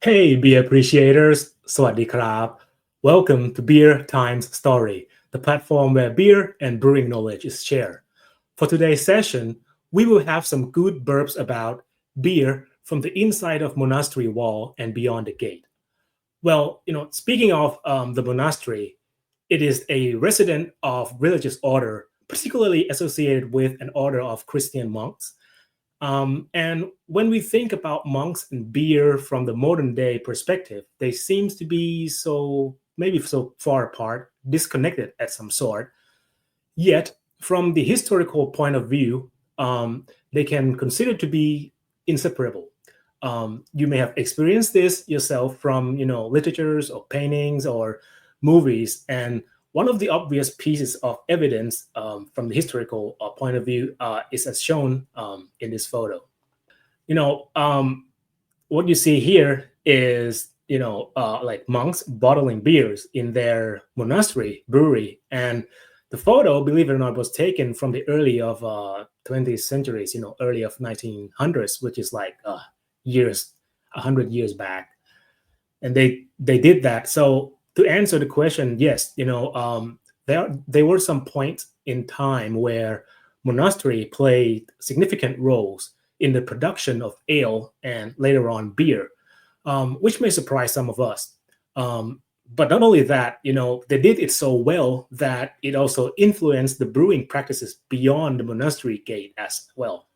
Hey, beer appreciators! สวัสดีครับ Welcome to Beer Times Story, the platform where beer and brewing knowledge is shared. For today's session, we will have some good burps about beer from the inside of monastery wall and beyond the gate. Well, speaking of the monastery, it is a resident of religious order, particularly associated with an order of Christian monks. And when we think about monks and beer from the modern day perspective, they seems to be maybe so far apart, disconnected at some sort. Yet, from the historical point of view, they can consider to be inseparable. You may have experienced this yourself from literatures or paintings or movies, and one of the obvious pieces of evidence from the historical point of view is as shown in this photo. You know, what you see here is like monks bottling beers in their monastery brewery, and the photo, believe it or not, was taken from the early of 20th centuries, early of 1900s, which is like years 100 years back. And they did that. So to answer the question, yes, there were some points in time where monastery played significant roles in the production of ale and later on beer, which may surprise some of us. But not only that, they did it so well that it also influenced the brewing practices beyond the monastery gate as well.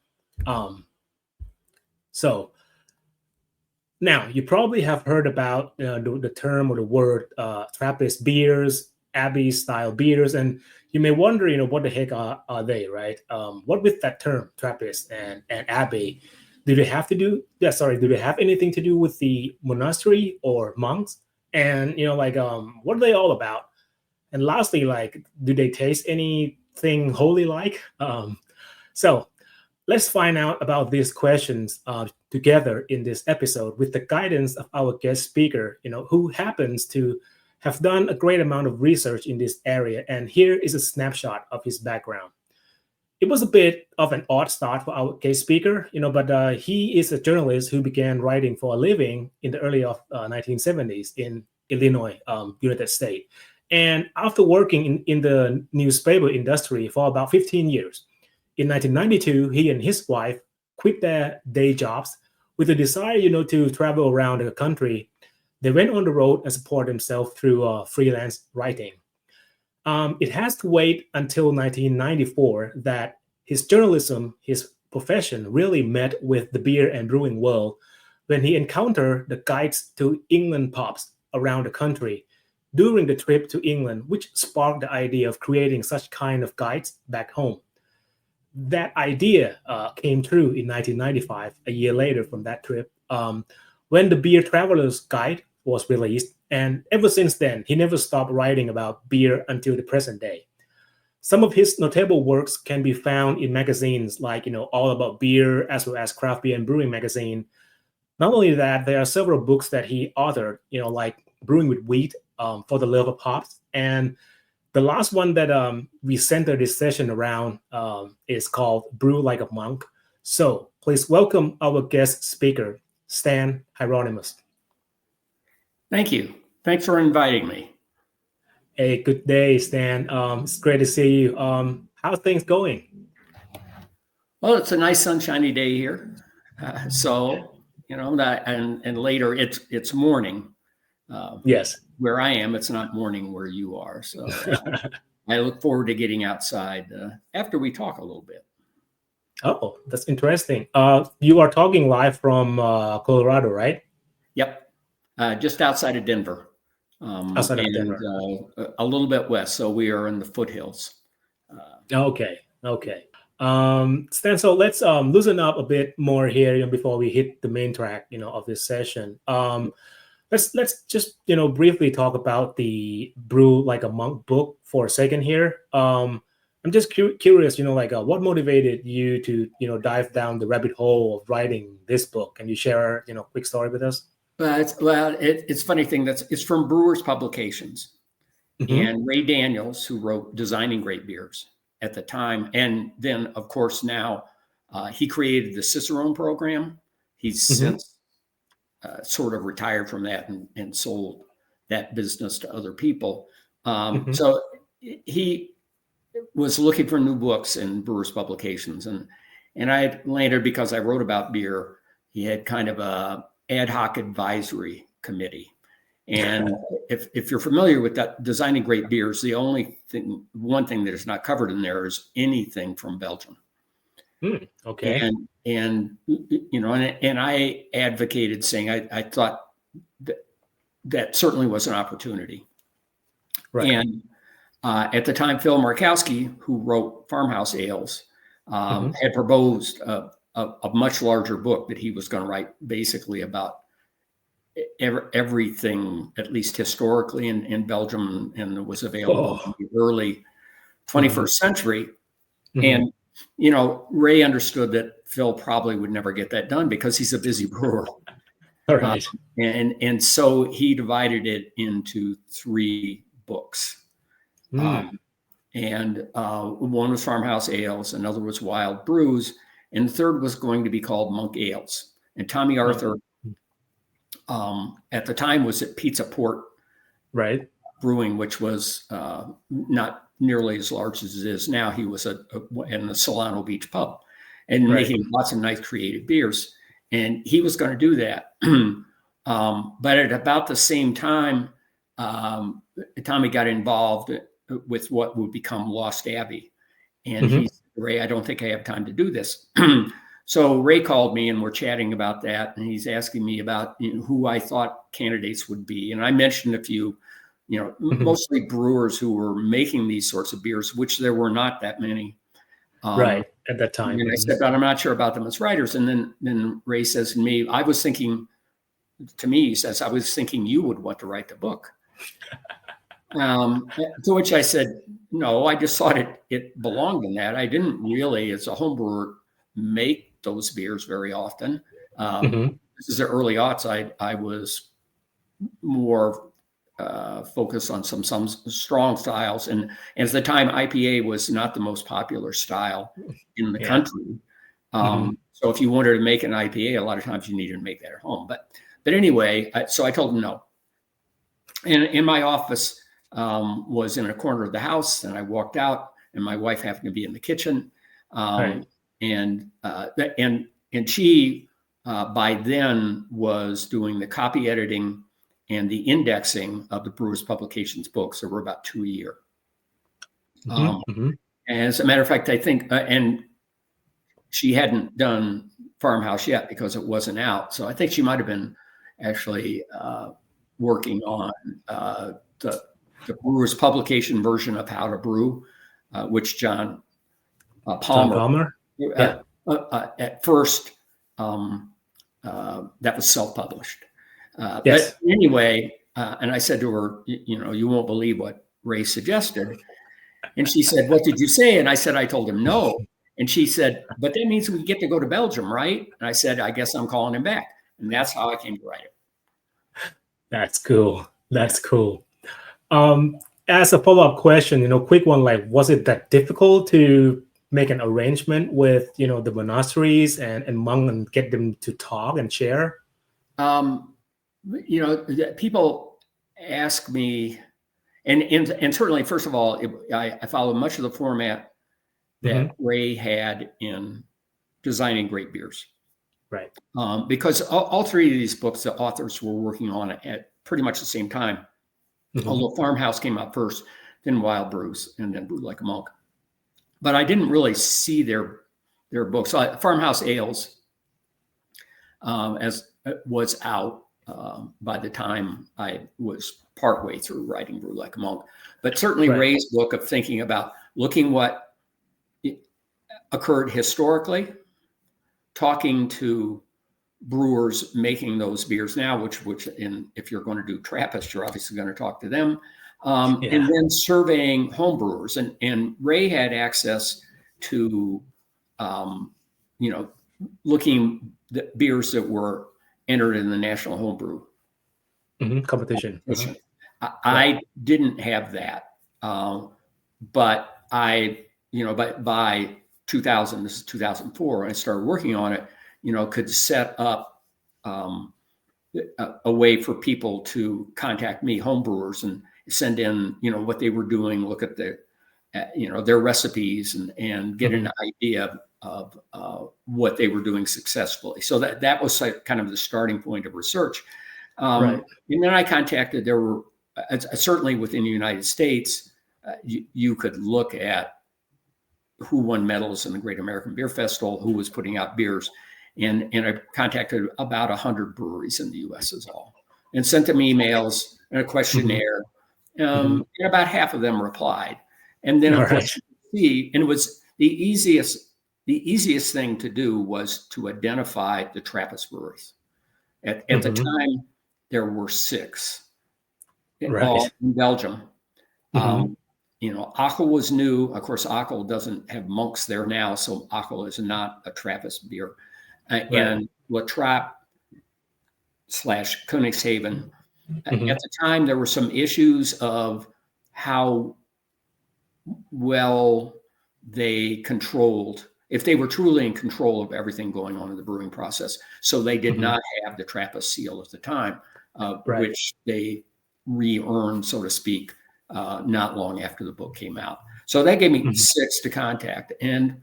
So now you probably have heard about the term or the word Trappist beers, Abbey style beers, and you may wonder, what the heck are they, right? What with that term Trappist and Abbey? Do they have anything to do with the monastery or monks? And what are they all about? And lastly, like, do they taste anything holy like? So let's find out about these questions together in this episode with the guidance of our guest speaker, who happens to have done a great amount of research in this area. And here is a snapshot of his background. It was a bit of an odd start for our guest speaker, but he is a journalist who began writing for a living in the early of 1970s in Illinois, United States. And after working in the newspaper industry for about 15 years, in 1992, he and his wife quit their day jobs with a desire, to travel around the country. They went on the road and support themselves through freelance writing. It has to wait until 1994 that his journalism, his profession, really met with the beer and brewing world when he encountered the guides to England pubs around the country during the trip to England, which sparked the idea of creating such kind of guides back home. That idea came true in 1995, a year later from that trip, when the Beer Traveler's Guide was released. And ever since then, he never stopped writing about beer until the present day. Some of his notable works can be found in magazines like, All About Beer, as well as Craft Beer and Brewing magazine. Not only that, there are several books that he authored, like Brewing with Wheat, For the Love of Hops, and the last one that we center this session around is called Brew Like a Monk. So please welcome our guest speaker, Stan Hieronymus. Thank you. Thanks for inviting me. Hey, good day, Stan. It's great to see you. How's things going? Well, it's a nice sunshiny day here. And later it's morning. Yes. Where I am, it's not morning where you are. So I look forward to getting outside after we talk a little bit. Oh, that's interesting. You are talking live from Colorado, right? Yep. Just outside of Denver. Outside of Denver. A little bit west. So we are in the foothills. Okay. Stan, so let's loosen up a bit more here before we hit the main track, of this session. Let's just briefly talk about the Brew Like a Monk book for a second here. I'm just curious, what motivated you to dive down the rabbit hole of writing this book? Can you share a quick story with us? It's a funny thing. It's from Brewers Publications, and Ray Daniels, who wrote Designing Great Beers at the time, and then of course now he created the Cicerone program. He's since sort of retired from that and sold that business to other people. Mm-hmm. So he was looking for new books in brewers publications, and I had landed, because I wrote about beer. He had kind of a ad hoc advisory committee. And if you're familiar with that, designing great beers, the one thing that is not covered in there is anything from Belgium. Okay. And you know, and I advocated, saying I thought that certainly was an opportunity. Right. And at the time, Phil Markowski, who wrote Farmhouse Ales, had proposed a much larger book that he was going to write, basically about everything, at least historically, in Belgium, and it was available in the early 21st century. And, you know, Ray understood that Phil probably would never get that done because he's a busy brewer. All right. And so he divided it into 3 books. And one was Farmhouse Ales, another was Wild Brews, and the third was going to be called Monk Ales. And Tommy Arthur, at the time, was at Pizza Port Brewing, which was not nearly as large as it is now. He was in the Solano Beach pub and making lots of nice creative beers. And he was going to do that. But at about the same time, Tommy got involved with what would become Lost Abbey. And he said, Ray, I don't think I have time to do this. So Ray called me, and we're chatting about that. And he's asking me about, you know, who I thought candidates would be. And I mentioned a few, you know, mostly brewers who were making these sorts of beers, which there were not that many. At that time. And I said, but I'm not sure about them as writers. And then Ray says to me, he says, I was thinking you would want to write the book. To which I said, no, I just thought it belonged in that. I didn't really, as a home brewer, make those beers very often. This is the early aughts. I was more focused on some strong styles. And at the time, IPA was not the most popular style in the country. So if you wanted to make an IPA, a lot of times you needed to make that at home. But anyway, so I told him no. And in my office was in a corner of the house, and I walked out, and my wife happened to be in the kitchen. And she by then was doing the copy editing and the indexing of the Brewers Publications books. There were about 2 a year. As a matter of fact, I think, and she hadn't done Farmhouse yet because it wasn't out. So I think she might have been actually working on the Brewers Publication version of How to Brew, which John Palmer. At first, that was self-published. But anyway, and I said to her, you know, you won't believe what Ray suggested. And she said, what did you say? And I said, I told him no. And she said, but that means we get to go to Belgium, right? And I said, I guess I'm calling him back. And that's how I came to write it. That's cool. That's cool. As a follow-up question, you know, quick one, like, was it that difficult to make an arrangement with, you know, the monasteries and monks and get them to talk and share? You know, people ask me, and certainly, first of all, I follow much of the format that Ray had in designing great beers. Right. Because all 3 of these books, the authors were working on it at pretty much the same time. Although Farmhouse came out first, then Wild Brews, and then Brew Like a Monk. But I didn't really see their books. Farmhouse Ales as was out by the time I was partway through writing Brew Like a Monk. But certainly Ray's book of thinking about looking what occurred historically, talking to brewers making those beers now, which if you're going to do Trappist, you're obviously going to talk to them. And then surveying home brewers. And Ray had access to, you know, looking the beers that were entered in the National Homebrew competition. I didn't have that. But I, you know, by 2000, this is 2004, when I started working on it, you know, could set up a way for people to contact me, homebrewers, and send in, what they were doing, look at the, their recipes, and get an idea of what they were doing successfully. So that was kind of the starting point of research. And then I contacted, there were certainly within the United States, you could look at who won medals in the Great American Beer Festival, who was putting out beers. And I contacted about 100 breweries in the US as all, and sent them emails and a questionnaire. And about half of them replied. And then, of course, and it was the easiest thing to do was to identify the Trappist breweries. At the time, there were 6, all in Belgium. Achel was new. Of course, Achel doesn't have monks there now, so Achel is not a Trappist beer. And La Trappe / Königshaven. At the time, there were some issues of how well they controlled, if they were truly in control of everything going on in the brewing process. So they did not have the Trappist seal at the time, which they re-earned, so to speak, not long after the book came out. So that gave me 6 to contact. And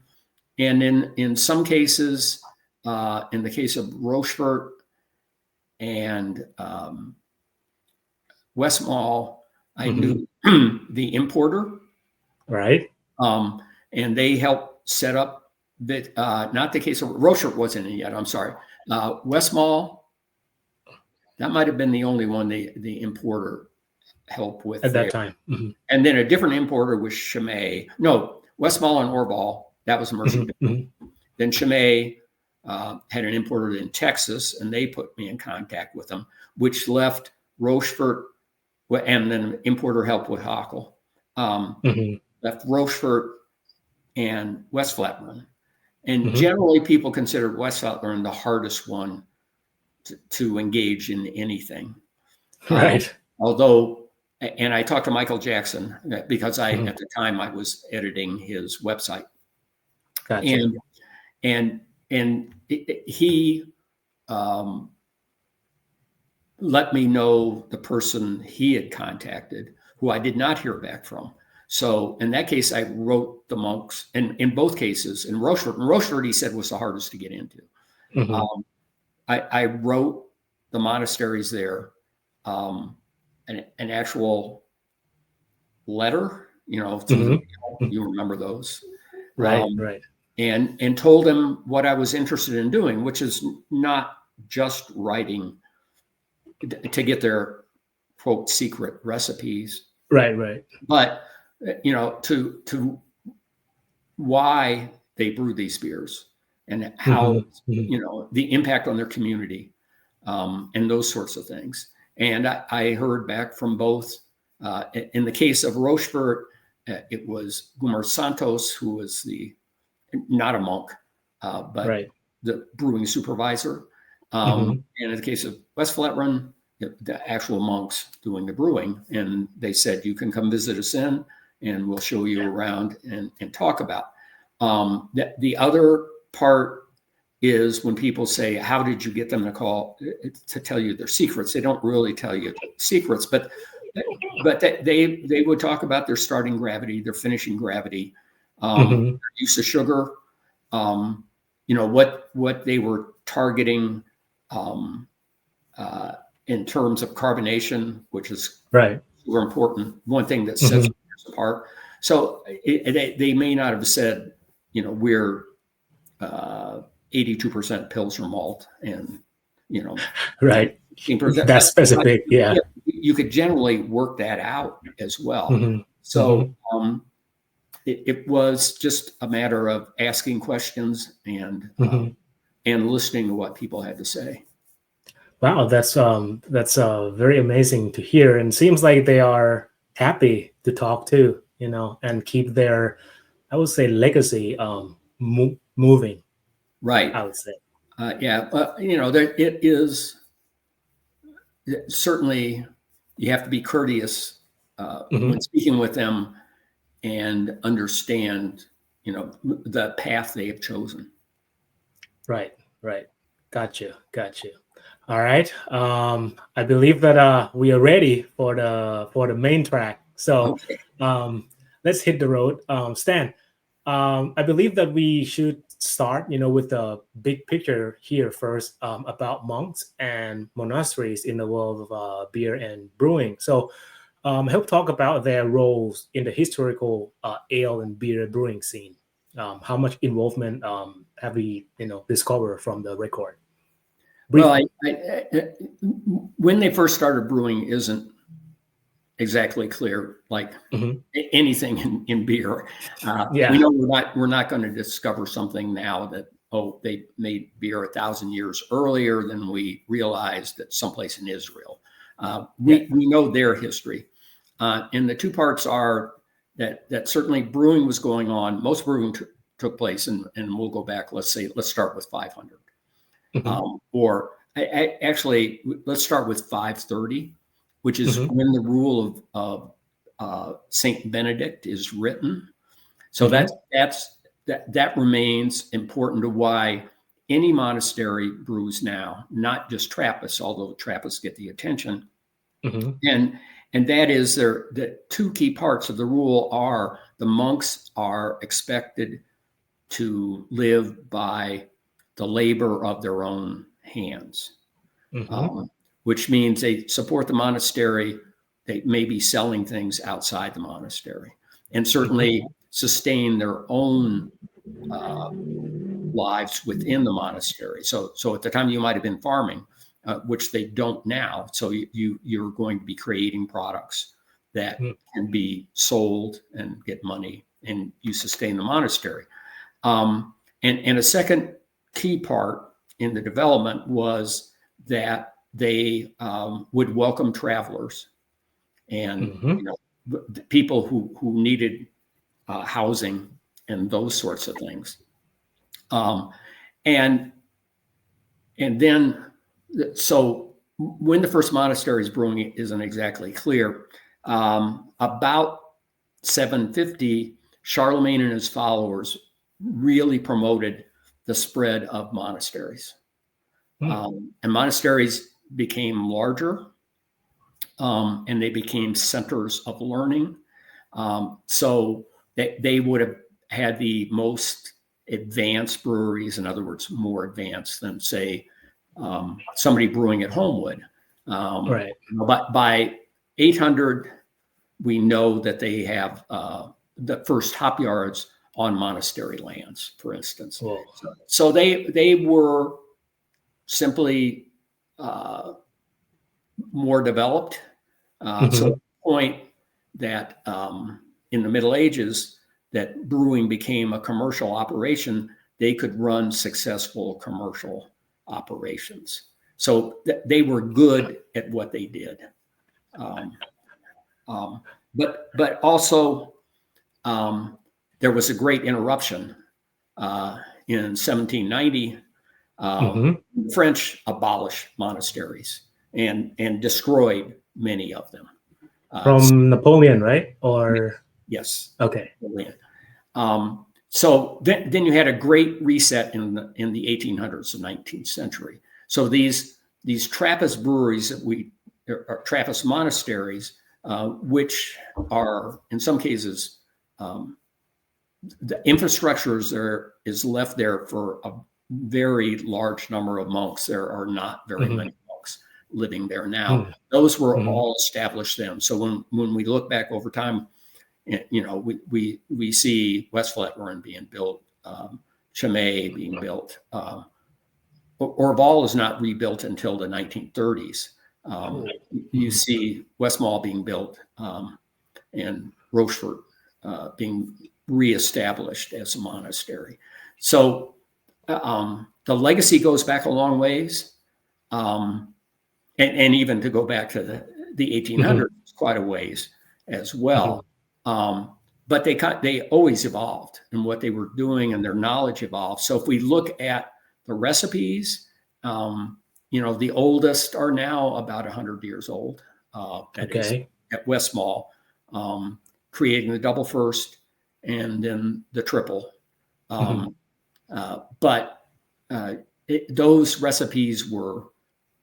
in some cases, in the case of Rochefort and Westmalle, I knew the importer. And they helped set up that, not the case of Rochefort wasn't in yet, I'm sorry. Westmalle, that might have been the only one the importer helped with at that time. And then a different importer was Chimay. No, Westmalle and Orval, that was Mercy. Then Chimay had an importer in Texas, and they put me in contact with them, which left Rochefort, and then importer helped with Hockel, left Rochefort and West Flatburn. And generally people considered West Flatburn the hardest one to engage in anything. Although, and I talked to Michael Jackson because at the time I was editing his website. And he let me know the person he had contacted, who I did not hear back from. So in that case, I wrote the monks, and in both cases, in Rochefort, he said was the hardest to get into. I wrote the monasteries there, an actual letter, you remember those. And told them what I was interested in doing, which is not just writing to get their quote secret recipes. But to why they brew these beers and how the impact on their community, and those sorts of things. And I heard back from both. In the case of Rochefort, it was Gumer Santos, who was not a monk, but the brewing supervisor. And in the case of West Flatburn, the actual monks doing the brewing. And they said, you can come visit us in, and we'll show you around and talk about. The other part is when people say, how did you get them to tell you their secrets? They don't really tell you secrets, but they would talk about their starting gravity, their finishing gravity, their use of sugar, what they were targeting in terms of carbonation, which is super important. One thing that sets us apart. So they may not have said, we're 82% Pilsner malt, and that's specific. You could generally work that out as well. So it was just a matter of asking questions and listening to what people had to say. Wow, that's very amazing to hear, and seems like they are happy to talk to, and keep their, I would say, legacy moving. I would say. It is certainly, you have to be courteous when speaking with them and understand, the path they have chosen. Right. Got you. All right. I believe that we are ready for the main track. So Okay. let's hit the road. Stan, I believe that we should start, with the big picture here first, about monks and monasteries in the world of beer and brewing. So help talk about their roles in the historical ale and beer brewing scene. How much involvement have we, discovered from the record? Well, Briefly. when they first started brewing isn't exactly clear, like anything in beer. Yeah. We know we're not going to discover something now that, they made beer 1,000 years earlier than we realized that someplace in Israel. We know their history. And the two parts are that certainly brewing was going on. Most brewing took place, and we'll go back. Let's start with 500. Or actually, let's start with 530, which is when the rule of Saint Benedict is written. So that remains important to why any monastery brews now, not just Trappists, although Trappists get the attention. And that is the two key parts of the rule are the monks are expected to live by the labor of their own hands, which means they support the monastery. They may be selling things outside the monastery, and certainly sustain their own lives within the monastery. So at the time you might have been farming, which they don't now. So you're going to be creating products that can be sold and get money, and you sustain the monastery. And a second key part in the development was that they would welcome travelers and people who needed housing and those sorts of things. And then, so when the first monastery is brewing isn't exactly clear. About 750, Charlemagne and his followers really promoted the spread of monasteries. And monasteries became larger, and they became centers of learning. So they would have had the most advanced breweries, in other words, more advanced than, say, somebody brewing at home would. Right. But by 800, we know that they have the first hop yards on monastery lands, for instance. So they were simply more developed to the point that in the Middle Ages, that brewing became a commercial operation. They could run successful commercial operations. So they were good at what they did. But also, there was a great interruption in 1790. The French abolished monasteries and destroyed many of them. From Napoleon, right? Or yes. Okay. Napoleon. So then you had a great reset in the 1800s, the 19th century. So these Trappist breweries that are Trappist monasteries, which are in some cases the infrastructure is left there for a very large number of monks. There are not very many monks living there now. Those were all established then. So when we look back over time, we see West Fletland being built, Chimay being built. Orval is not rebuilt until the 1930s. You see Westmalle being built, and Rochefort being reestablished as a monastery. So the legacy goes back a long ways, and even to go back to the 1800s, quite a ways as well. But they always evolved in what they were doing, and their knowledge evolved. So if we look at the recipes, the oldest are now about 100 years old. That is at Westmalle, creating the double first and then the triple. But those recipes were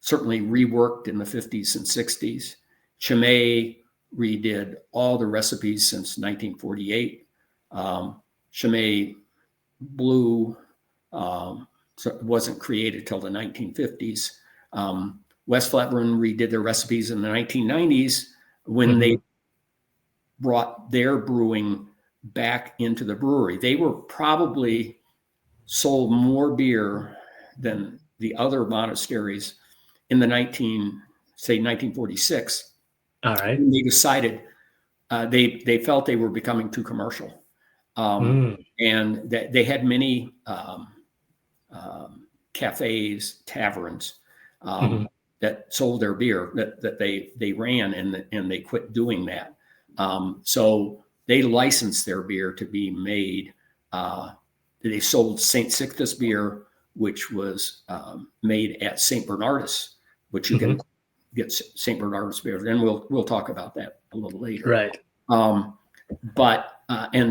certainly reworked in the 50s and 60s. Chimay redid all the recipes since 1948. Chimay Blue so it wasn't created till the 1950s. West Flatburn redid their recipes in the 1990s when they brought their brewing back into the brewery. They were probably sold more beer than the other monasteries in the 1946. All right. When they decided they felt they were becoming too commercial. And that they had many cafes, taverns that sold their beer that they ran, and they quit doing that. So they licensed their beer to be made. They sold St. Sixtus beer, which was made at St. Bernardus, which you can get St. Bernardus beer. Then we'll talk about that a little later. Right. And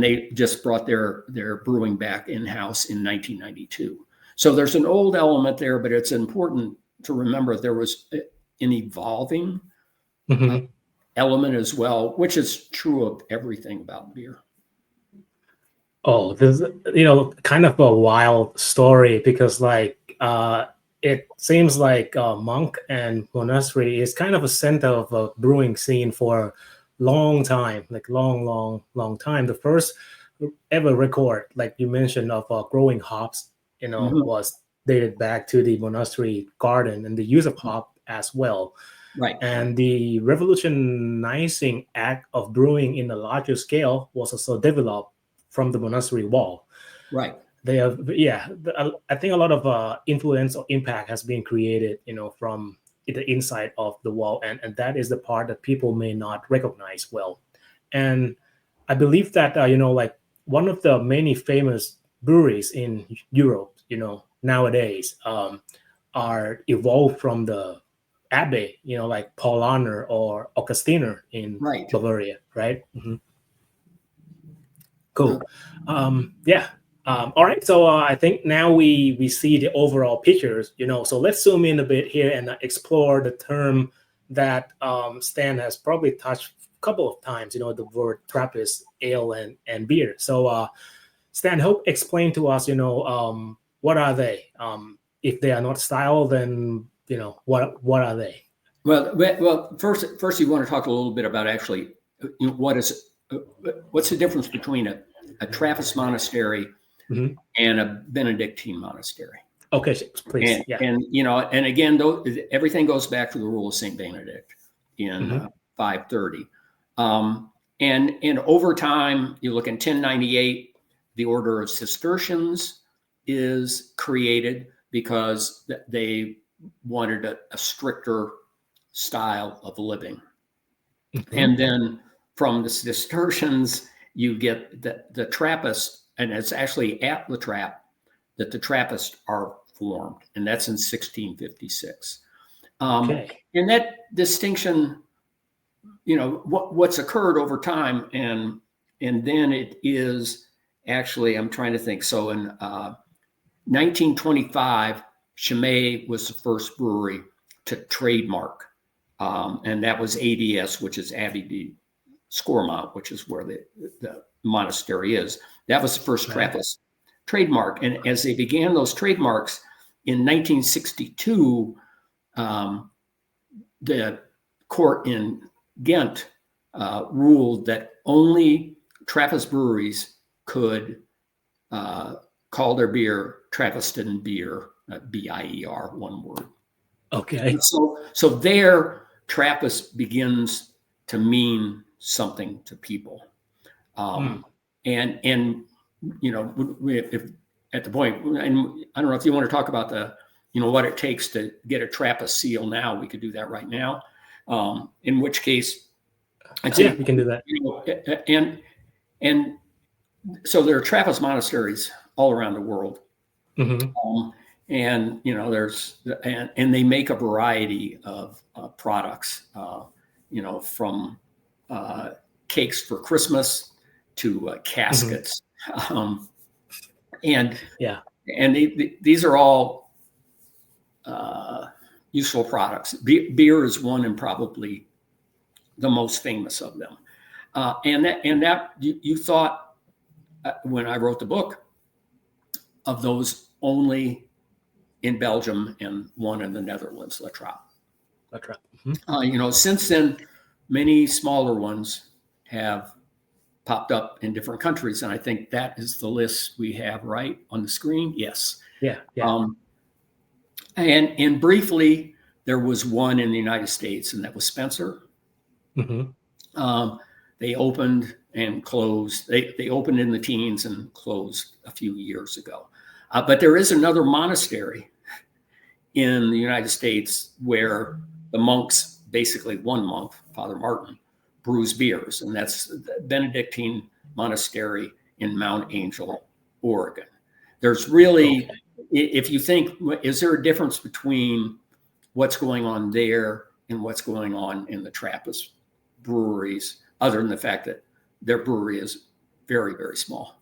they just brought their brewing back in-house in 1992. So there's an old element there, but it's important to remember there was an evolving element as well, which is true of everything about beer. Oh, this kind of a wild story, because it seems like monk and monastery is kind of a center of a brewing scene for long time, like long time. The first ever record, like you mentioned, of growing hops, was dated back to the monastery garden and the use of hop as well. Right. And the revolutionizing act of brewing in a larger scale was also developed from the monastery wall. Right. They have, I think a lot of influence or impact has been created, from the inside of the wall, and that is the part that people may not recognize well. And I believe that one of the many famous breweries in Europe, nowadays, are evolved from the Abbey, like Paulaner or Augustiner in Bavaria, right? Cool. All right. So I think now we see the overall pictures, so let's zoom in a bit here and explore the term that Stan has probably touched a couple of times, the word Trappist ale and beer. So Stan, help explain to us, what are they? If they are not style, then, what are they? Well, first you want to talk a little bit about actually what's the difference between a Trappist monastery and a Benedictine monastery. Okay, please. And again, everything goes back to the rule of Saint Benedict in 530. And over time, you look in 1098, the order of Cistercians is created because they wanted a stricter style of living. And then from the Cistercians, you get the Trappist, and it's actually at La Trappe that the Trappists are formed, and that's in 1656. And that distinction, what's occurred over time, and then it is actually, I'm trying to think. So in 1925, Chimay was the first brewery to trademark, and that was ADS, which is Abbey de Scormont, which is where the monastery is. That was the first Trappist trademark. And as they began those trademarks in 1962, the court in Ghent ruled that only Trappist breweries could call their beer Trappiston beer, B-I-E-R, one word. Okay. And so there, Trappist begins to mean something to people. And if at the point, and I don't know if you want to talk about what it takes to get a Trappist seal now, we could do that right now. In which case, I'd say we can do that. And so there are Trappist monasteries all around the world. And there's and they make a variety of products, from cakes for Christmas to caskets, and these are all useful products. Beer is one and probably the most famous of them. And that you thought when I wrote the book of those only in Belgium and one in the Netherlands, La Trappe. La Trappe. Mm-hmm. You know, since then, many smaller ones have popped up in different countries, and I think that is the list we have right on the screen. Yes. Yeah. Yeah. And briefly, there was one in the United States, and that was Spencer. Mm-hmm. They opened and closed. They opened in the teens and closed a few years ago. But there is another monastery in the United States where the monks, basically one monk, Father Martin, brews beers, and that's the Benedictine monastery in Mount Angel, Oregon. There's really, if you think, is there a difference between what's going on there and what's going on in the Trappist breweries, other than the fact that their brewery is very, very small?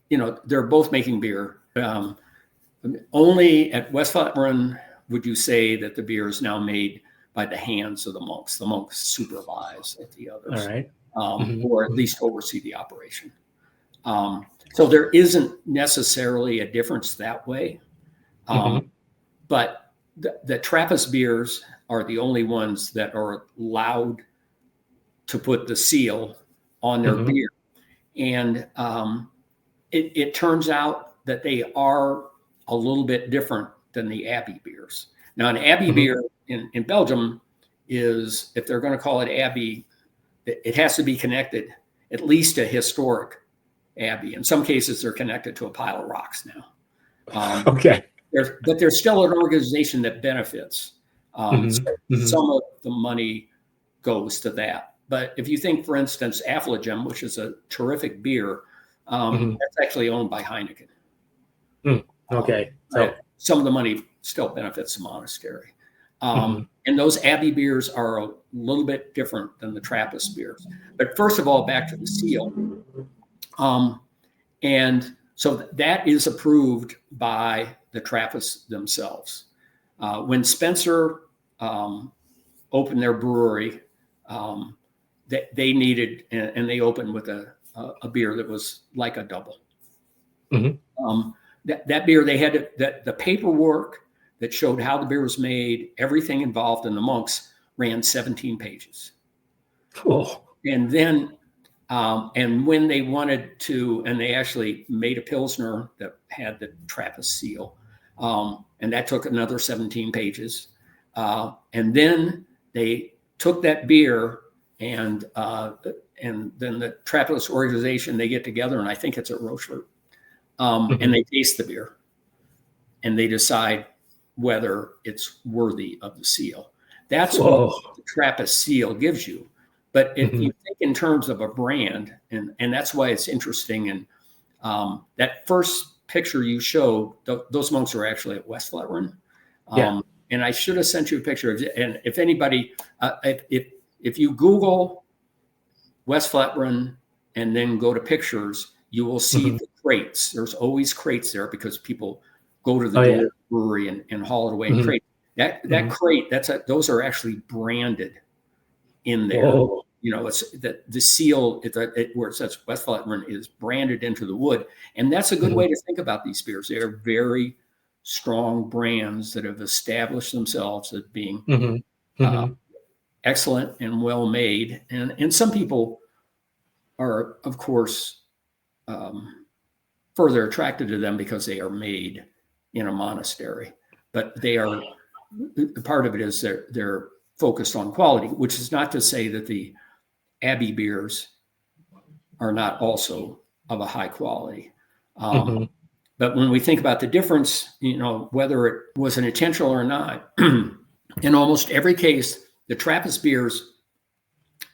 You know, they're both making beer. Only at West Flat Run would you say that the beer is now made by the hands of the monks. The monks supervise at the others, All right. Or at least oversee the operation. So there isn't necessarily a difference that way. But the Trappist beers are the only ones that are allowed to put the seal on their beer. And it turns out that they are a little bit different than the Abbey beers. Now, an Abbey beer in Belgium is, if they're going to call it Abbey, it has to be connected at least to historic Abbey. In some cases, they're connected to a pile of rocks now. But there's still an organization that benefits. Some of the money goes to that. But if you think, for instance, Affligem, which is a terrific beer, that's actually owned by Heineken. So some of the money still benefits the monastery. And those Abbey beers are a little bit different than the Trappist beers. But first of all, back to the seal. And so that is approved by the Trappists themselves. When Spencer opened their brewery, they needed, and they opened with a beer that was like a double. That beer, they had the paperwork that showed how the beer was made, everything involved in the monks ran 17 pages. And then, and when they wanted to, and they actually made a Pilsner that had the Trappist seal, and that took another 17 pages. And then they took that beer and then the Trappist organization, they get together, and I think it's at Rochefort, and they taste the beer and they decide whether it's worthy of the seal. That's what the Trappist seal gives you. But if you think in terms of a brand, and that's why it's interesting, and that first picture you showed, those monks are actually at West Flat Run. And I should have sent you a picture of it. And if anybody, if you Google West Flat Run and then go to pictures, you will see the crates. There's always crates there because people go to the brewery and haul it away in crates. That crate, those are actually branded in there. You know, it's the seal where it says West Flat Run is branded into the wood. And that's a good way to think about these beers. They are very strong brands that have established themselves as being excellent and well made. And some people are, of course, further attracted to them because they are made in a monastery. But they are, part of it is they're focused on quality, which is not to say that the Abbey beers are not also of a high quality. But when we think about the difference, you know, whether it was an intentional or not, in almost every case, the Trappist beers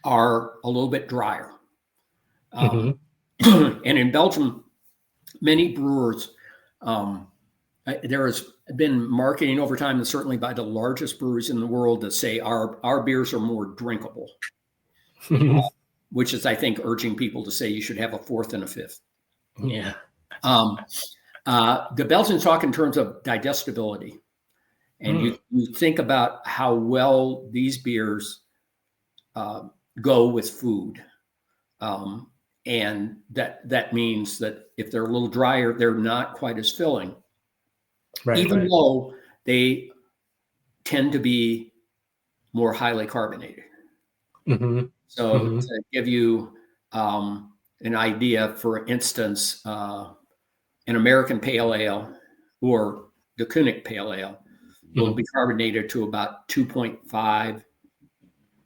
are a little bit drier. And in Belgium, many brewers, there has been marketing over time, and certainly by the largest breweries in the world, that say our beers are more drinkable, which is, I think, urging people to say you should have a fourth and a fifth. The Belgians talk in terms of digestibility. And you think about how well these beers go with food. And that means that if they're a little drier, they're not quite as filling. Right, even though they tend to be more highly carbonated. So to give you an idea, for instance, an American Pale Ale or the König Pale Ale will be carbonated to about 2.5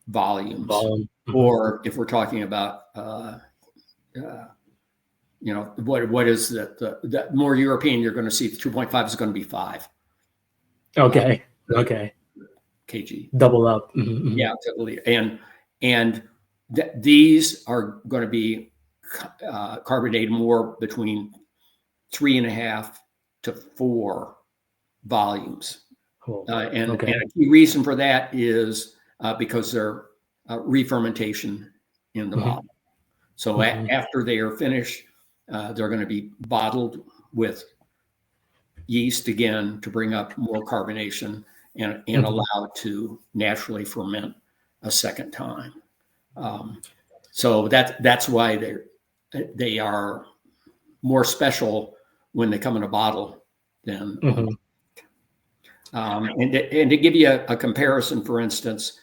volumes. Or if we're talking about, what is that more European, you're going to see 2.5 is going to be 5. Okay. kg. Double up. Yeah, totally. And these are going to be carbonated more between 3.5 to 4 volumes. And a key reason for that is because they're re-fermentation in the bottle. So after they are finished, they're going to be bottled with yeast again to bring up more carbonation and allowed to naturally ferment a second time. So that's why they are more special when they come in a bottle than. And to give you a comparison, for instance,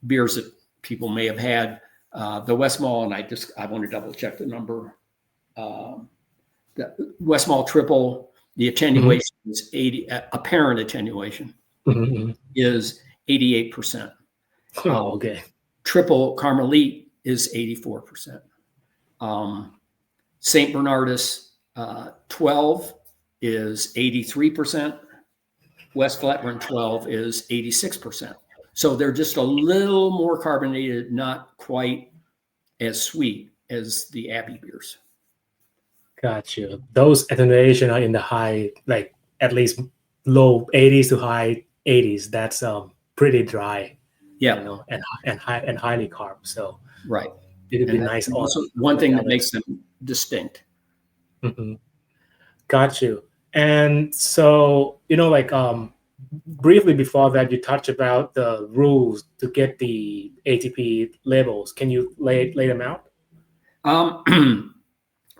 beers that people may have had, the Westmalle, and I want to double check the number. The Westmalle Triple, the attenuation is 80. Apparent attenuation is 88%. Triple Carmelite is 84%. Saint Bernardus 12 is 83%. West Flatburn 12 is 86%. So they're just a little more carbonated, not quite as sweet as the Abbey beers. Got you. Those attenuation are in the high, like at least low 80s to high 80s. That's pretty dry. Yeah, and highly carb. So right, it'd be nice. Also, one thing that makes them distinct. Got you. And so briefly before that, you touched about the rules to get the ATP labels. Can you lay them out?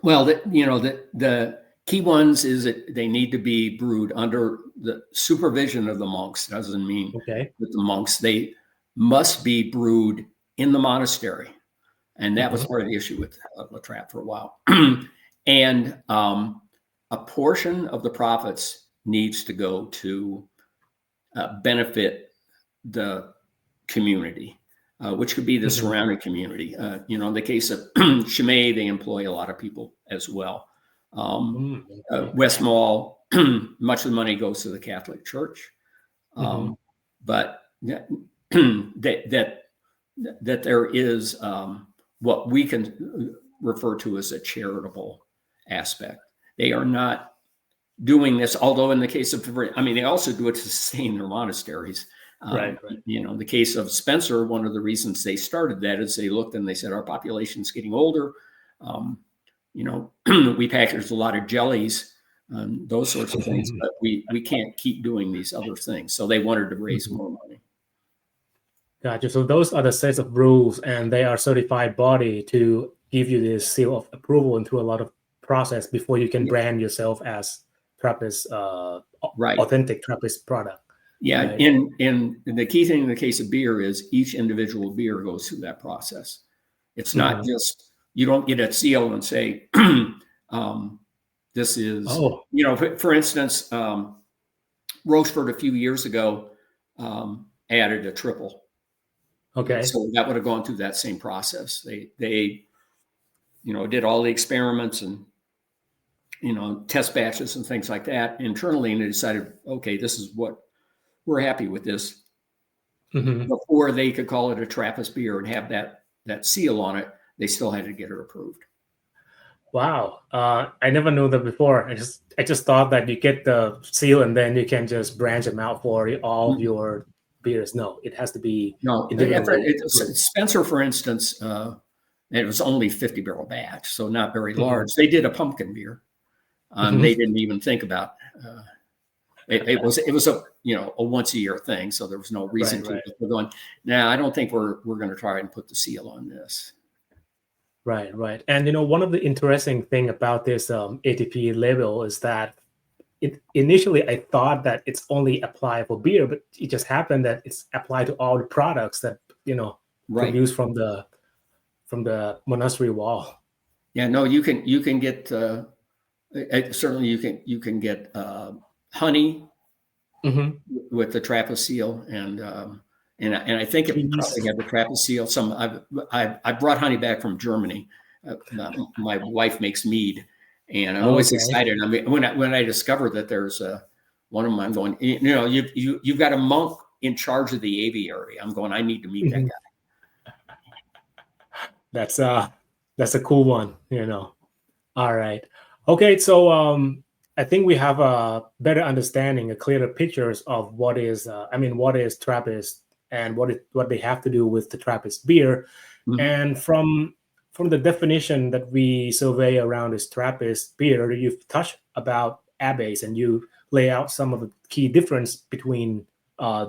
Well, the key ones is that they need to be brewed under the supervision of the monks. Doesn't mean with the monks. They must be brewed in the monastery. And that was part of the issue with La Trappe for a while. And a portion of the profits needs to go to benefit the community, which could be the surrounding community. In the case of Chimay, they employ a lot of people as well. Westmalle, much of the money goes to the Catholic Church. But that there is what we can refer to as a charitable aspect. They are not doing this, although in the case of, they also do it to sustain their monasteries. Right. In the case of Spencer, one of the reasons they started that is they looked and they said, our population's getting older. We packaged a lot of jellies, those sorts of things, but we can't keep doing these other things. So they wanted to raise more money. Gotcha. So those are the sets of rules, and they are certified body to give you this seal of approval and through a lot of process before you can brand yourself as Trappist, authentic Trappist product. Yeah, right. And the key thing in the case of beer is each individual beer goes through that process. It's not just, you don't get a seal and say, this is, for instance, Rochefort a few years ago added a triple. So that would have gone through that same process. They did all the experiments and, test batches and things like that internally, and they decided, okay, this is what we're happy with this. Before they could call it a Trappist beer and have that seal on it, they still had to get it approved. Wow, I never knew that before. I just thought that you get the seal and then you can just branch them out for all of your beers. No, it has to be Spencer, for instance, it was only 50 barrel batch, so not very large. They did a pumpkin beer. They didn't even think about It was a a once a year thing, so there was no reason to. We're going, nah, I don't think we're going to try and put the seal on this. Right. And one of the interesting thing about this ATP label is that initially I thought that it's only applied for beer, but it just happened that it's applied to all the products that produced from the monastery wall. Yeah, no, you can get certainly you can get honey with the Trappist seal, and I think it probably had the Trappist seal. I brought honey back from Germany. My wife makes mead, and I'm always excited. I mean, when I discover that there's one of them, I'm going, you've got a monk in charge of the aviary. I'm going, I need to meet that guy. That's a cool one, All right. Okay, so I think we have a better understanding, a clearer pictures of what is Trappist and what they have to do with the Trappist beer. And from the definition that we survey around this Trappist beer, you've touched about abbeys and you lay out some of the key difference between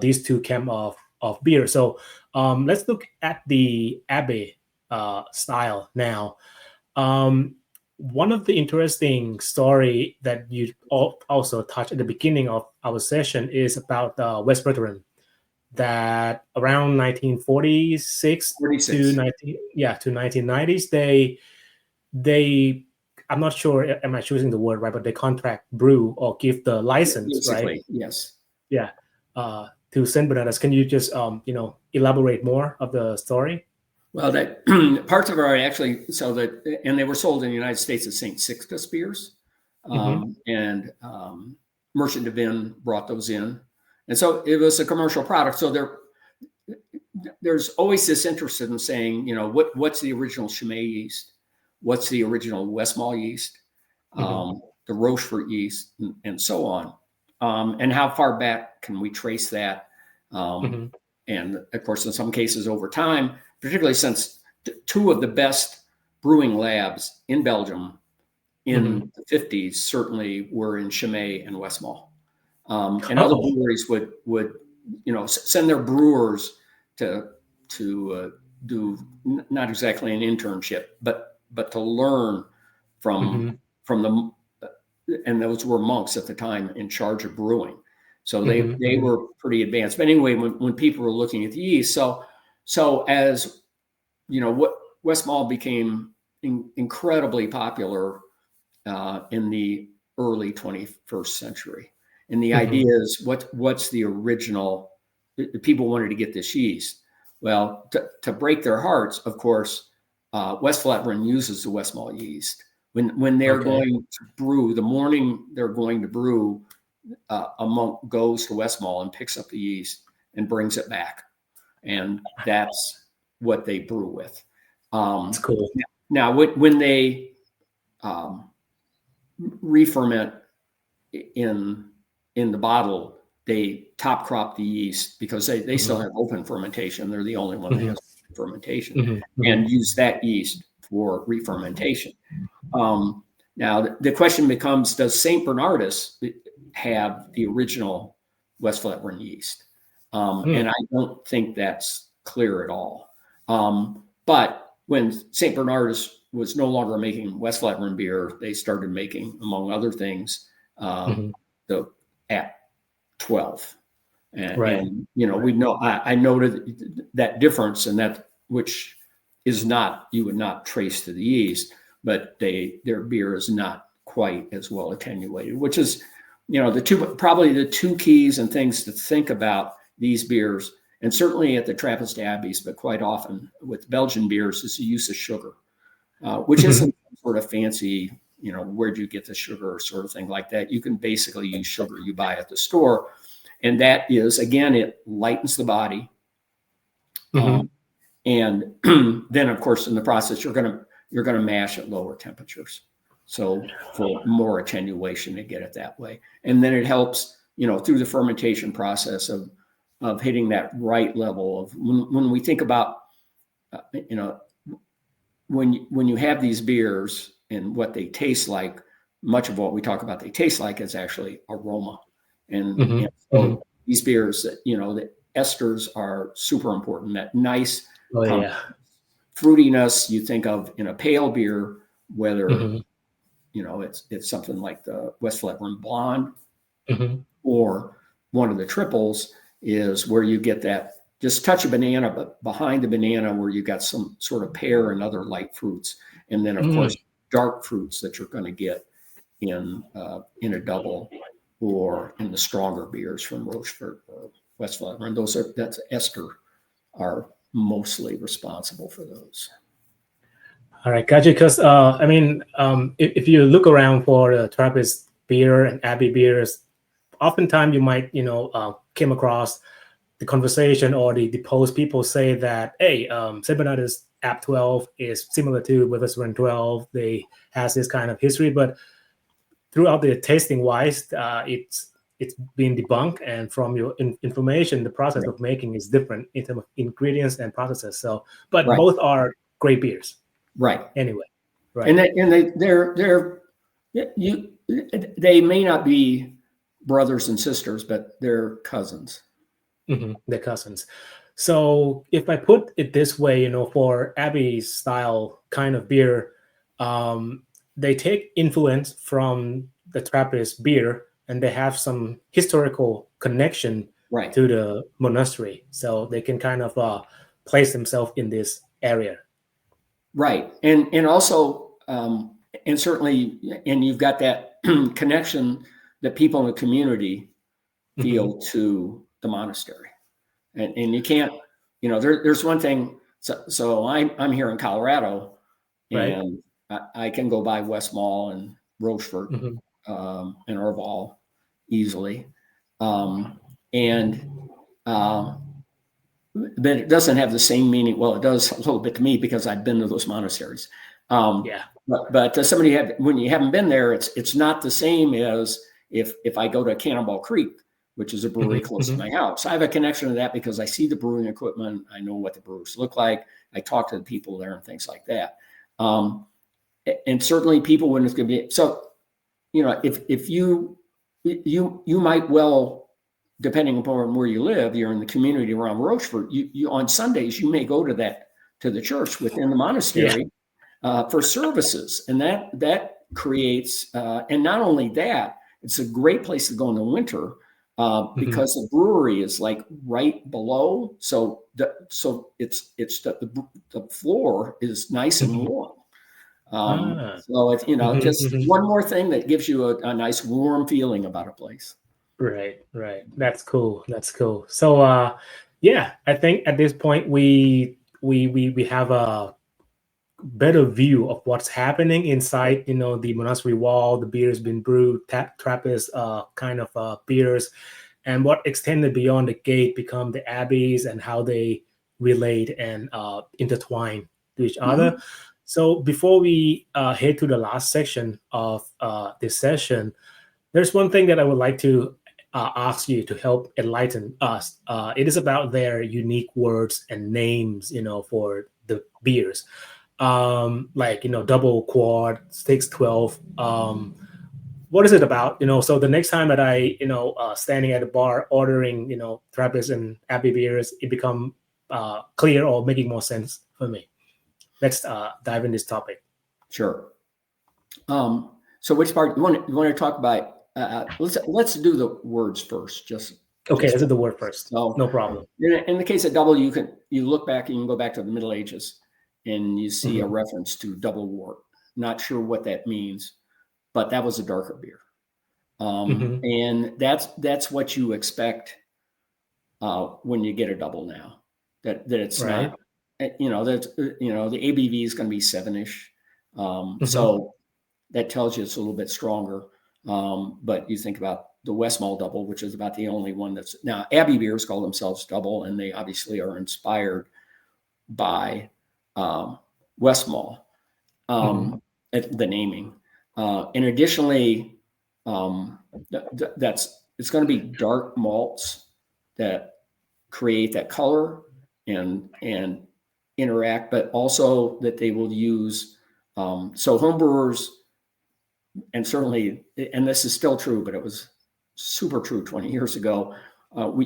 these two camp of beer. So let's look at the abbey style now. One of the interesting story that you also touched at the beginning of our session is about West Brethren, that around 1946 to 1990s, they I'm not sure, am I choosing the word right, but they contract brew or give the license, right? Yes. Yeah. To St. Bernardus. Can you just elaborate more of the story? Well, that parts of it are actually and they were sold in the United States as St. Sixtus beers, and Merchant de Vin brought those in, and so it was a commercial product. So there's always this interest in saying, what's the original Chimay yeast, what's the original Westmalle yeast, the Rochefort yeast, and so on, and how far back can we trace that? And of course, in some cases over time, particularly since two of the best brewing labs in Belgium in the 50s certainly were in Chimay and Westmalle. And other breweries would send their brewers to do not exactly an internship, but to learn from the, and those were monks at the time in charge of brewing. So they were pretty advanced. But anyway, when people were looking at the yeast, so as what Westmalle became incredibly popular in the early 21st century, and the idea is what's the original? People wanted to get this yeast. Well, to break their hearts, of course, West Flatbrand uses the Westmalle yeast when they're going to brew. The morning they're going to brew, a monk goes to Westmalle and picks up the yeast and brings it back, and that's what they brew with. That's cool. Now, when they re-ferment in the bottle, they top crop the yeast because they still have open fermentation. They're the only one that has fermentation, and use that yeast for re-fermentation. Now, the question becomes, does St. Bernardus have the original West Flatbrand yeast? And I don't think that's clear at all. But when St. Bernardus was no longer making West Flatbrand beer, they started making, among other things, the at 12. And we know, I noted that difference, and that which is not, you would not trace to the yeast, but their beer is not quite as well attenuated, which is, probably the two keys and things to think about these beers, and certainly at the Trappist Abbeys, but quite often with Belgian beers, is the use of sugar, which isn't sort of fancy, where'd you get the sugar sort of thing like that. You can basically use sugar you buy at the store. And that is, again, it lightens the body. And then, of course, in the process, you're going to mash at lower temperatures. So for more attenuation to get it that way. And then it helps, through the fermentation process of hitting that right level of when we think about, when you have these beers and what they taste like, much of what we talk about they taste like is actually aroma. And so these beers that, the esters are super important. That nice fruitiness you think of in a pale beer, whether it's something like the Westfalen Blonde or one of the triples, is where you get that just touch of banana, but behind the banana where you got some sort of pear and other light fruits, and then of course dark fruits that you're going to get in a double or in the stronger beers from Rochefort or Westfalen. That's ester are mostly responsible for those. All right, gotcha. Because if you look around for the Trappist beer and Abbey beers, oftentimes you might came across the conversation or the post. People say that, hey, Sebanadas App 12 is similar to Witherspring 12. They has this kind of history, but throughout the tasting wise, it's been debunked. And from your information, the process of making is different in terms of ingredients and processes. So, but both are great beers. Right. Anyway, right. They may not be brothers and sisters, but they're cousins. They're cousins. So if I put it this way, for Abbey style kind of beer, they take influence from the Trappist beer, and they have some historical connection to the monastery, so they can kind of place themselves in this area. Right, and also, and certainly, and you've got that connection that people in the community feel to the monastery, and you can't, there's one thing. So I'm here in Colorado, and I can go by West Mall and Rochefort and Orval easily, but it doesn't have the same meaning. Well, it does a little bit to me because I've been to those monasteries. But to somebody when you haven't been there, it's not the same as if I go to Cannonball Creek, which is a brewery close to my house. I have a connection to that because I see the brewing equipment. I know what the brewers look like. I talk to the people there and things like that. And certainly people, when it's going to be, so, if you might well, depending upon where you live, you're in the community around Rochefort, you on Sundays, you may go to the church within the monastery for services. And that creates, and not only that, it's a great place to go in the winter because the brewery is like right below. So it's the floor is nice and warm. So it's, just one more thing that gives you a nice warm feeling about a place. Right. That's cool. So, I think at this point we have a better view of what's happening inside, the monastery wall. The beers been brewed, Trappist kind of beers, and what extended beyond the gate become the abbeys and how they relate and intertwine to each other. So before we head to the last section of this session, there's one thing that I would like to ask you to help enlighten us. It is about their unique words and names, for the beers. Double quad, 612. What is it about? So the next time that I, standing at a bar ordering, Trappist and Abbey beers, it become clear or making more sense for me. Let's dive in this topic. Sure. So which part you want to talk about? Let's do the words first. Let's do the word first. So, no problem. In the case of double, you look back and you can go back to the Middle Ages, and you see a reference to double wort. Not sure what that means, but that was a darker beer, and that's what you expect when you get a double now. That it's not. The ABV is going to be 7-ish, so that tells you it's a little bit stronger. But you think about the West Mall double, which is about the only one that's now. Abbey beers call themselves double, and they obviously are inspired by West Mall, the naming. And additionally, it's going to be dark malts that create that color and interact, but also that they will use. So homebrewers, and certainly, and this is still true, but it was super true 20 years ago.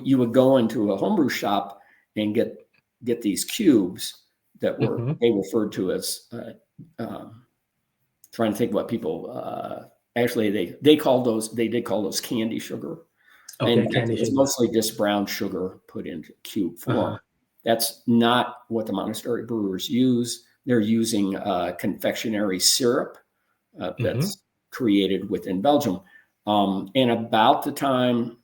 You would go into a homebrew shop and get these cubes that were they referred to as trying to think what people actually they did call those candy sugar. Okay, and candy it's sugar. mostly just brown sugar put into cube form. That's not what the monastery brewers use. They're using confectionery syrup that's created within Belgium. And about the time,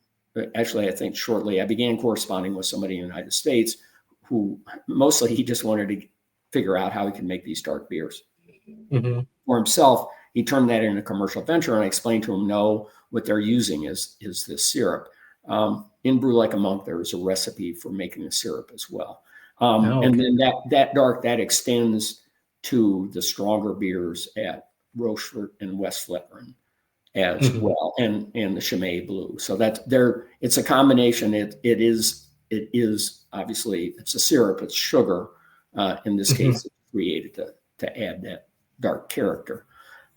actually, I think shortly, I began corresponding with somebody in the United States who mostly he just wanted to figure out how he can make these dark beers for himself. He turned that into a commercial venture, and I explained to him, no, what they're using is this syrup. In Brew Like a Monk, there is a recipe for making the syrup as well. And then that extends to the stronger beers at Rochefort and West Fletcher as well, and the Chimay Blue. So that's there. It's a combination. It is obviously it's a syrup. It's sugar. In this case, it's created to add that dark character.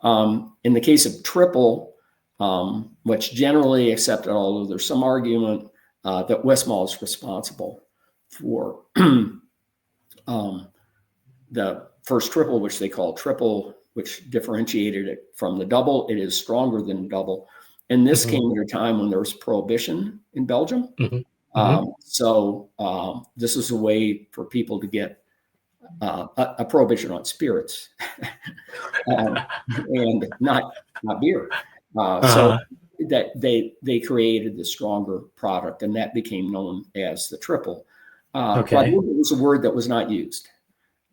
In the case of triple, which generally accepted, although there's some argument that Westmalle is responsible for the first triple, which they call triple, which differentiated it from the double. It is stronger than double. And this came at a time when there was prohibition in Belgium. So this is a way for people to get a prohibition on spirits and not beer. So that they created the stronger product, and that became known as the triple. Quadruple was a word that was not used.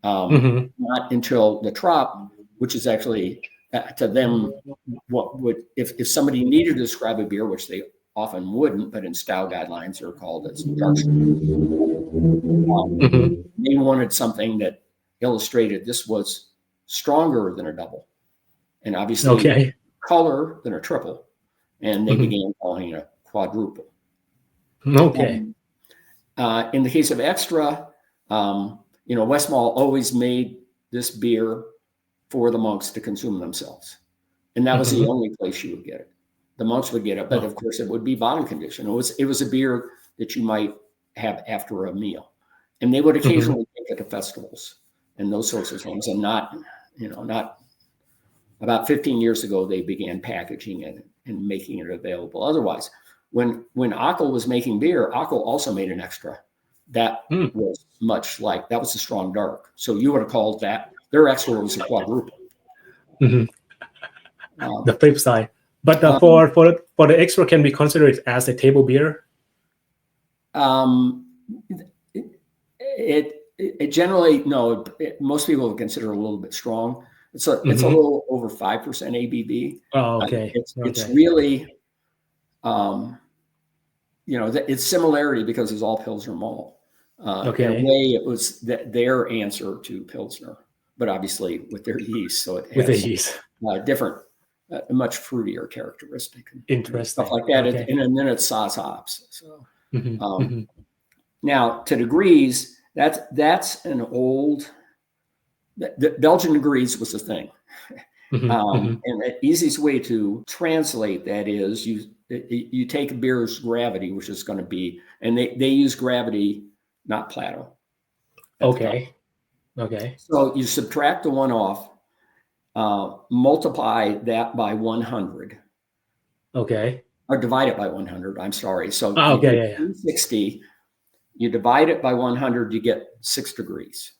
Not until the Trop, which is actually to them what would if somebody needed to describe a beer, which they often wouldn't, but in style guidelines are called as dark. They wanted something that illustrated this was stronger than a double, and obviously color than a triple, and they began calling it a quadruple. In the case of extra, Westmalle always made this beer for the monks to consume themselves. And that was the only place you would get it. The monks would get it, but of course it would be bottom condition. It was a beer that you might have after a meal. And they would occasionally take it to festivals and those sorts of things. And not about 15 years ago, they began packaging it and making it available. Otherwise, when Ockel was making beer, Ockel also made an extra. That was much like, that was a strong dark. So you would have called that, their extra was a quadruple. The flip side. But for the extra, can we consider it as a table beer? It generally, no, most people would consider it a little bit strong. It's a little over 5% ABV. Oh, okay. It's really, it's similarity because it's all Pilsner malt. In a way, it was their answer to Pilsner, but obviously with their yeast. So it has with the yeast. Different, much fruitier characteristic. Interesting. Stuff like that. And then it's Saaz hops. So now to degrees, that's an old, the Belgian degrees was the thing. And the easiest way to translate that is you take a beer's gravity, which is going to be, and they use gravity, not Plato. Okay. So you subtract the one off, multiply that by 100. Okay. Or divide it by 100. I'm sorry. So 360, you divide it by 100, you get 6 degrees.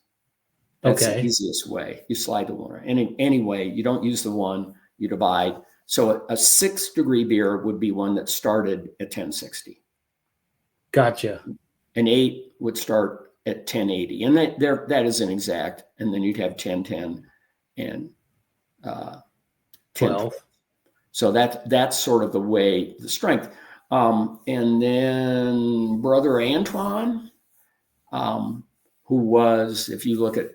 That's the easiest way. You slide the one. And anyway, you don't use the one, you divide. So a 6-degree beer would be one that started at 1060. Gotcha. An 8 would start at 1080. And that isn't exact. And then you'd have 1010 and 12. So that's sort of the way, the strength. And then Brother Antoine, who was, if you look at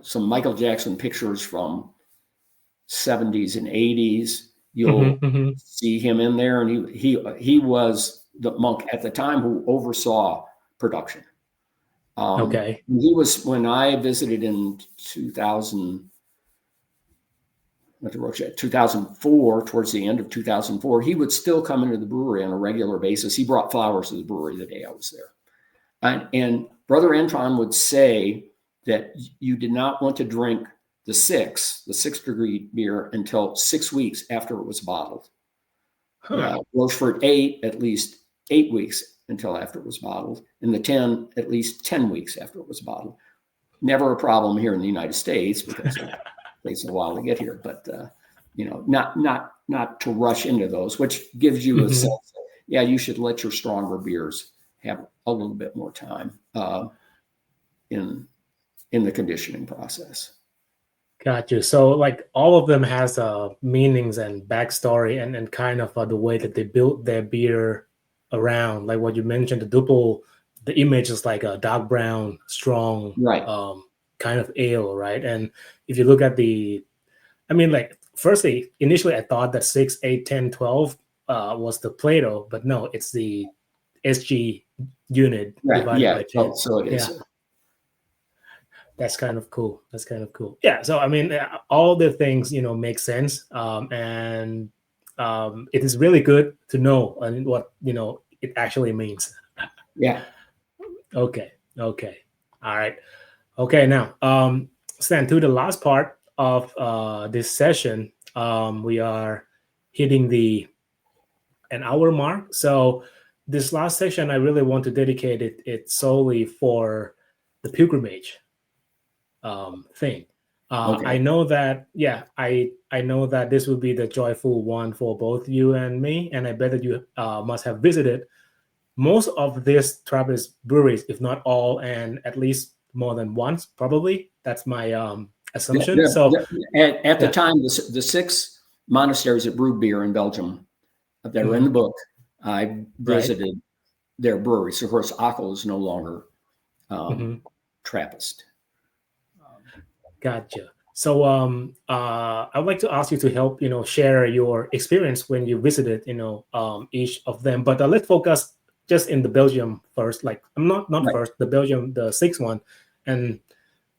some Michael Jackson pictures from 70s and 80s, you'll see him in there, and he was the monk at the time who oversaw production. He was, when I visited in 2000, with the Rochette, 2004, towards the end of 2004, he would still come into the brewery on a regular basis. He brought flowers to the brewery the day I was there. And Brother Anton would say that you did not want to drink the 6th-degree beer until 6 weeks after it was bottled. Rochefort 8, at least 8 weeks until after it was bottled, and the 10, at least 10 weeks after it was bottled. Never a problem here in the United States because it takes a while to get here, but not to rush into those, which gives you a sense that, yeah, you should let your stronger beers have a little bit more time in the conditioning process. Gotcha. So like all of them has meanings and backstory and kind of the way that they built their beer around, like what you mentioned, the Duppel, the image is like a dark brown, strong, right. Kind of ale, right? And if you look at firstly, initially I thought that 6, 8, 10, 12 was the Plato, but no, it's the SG unit divided by 10. So it is. Yeah. That's kind of cool. Yeah. So, all the things, make sense. And it is really good to know what, it actually means. Yeah. Okay. All right. Okay. Now, Stan, to the last part of this session, we are hitting an hour mark. So this last session, I really want to dedicate it solely for the pilgrimage thing. Okay. I know that, I know that this will be the joyful one for both you and me, and I bet that you must have visited most of these Trappist breweries, if not all, and at least more than once, probably. That's my assumption. At the time, the 6 monasteries that brewed beer in Belgium that are in the book, I visited their breweries. Of course, Aachen is no longer Trappist. Gotcha. So I'd like to ask you to help, share your experience when you visited, each of them. But let's focus just in the Belgium first. Like, I'm not first, the Belgium, the 6th one, and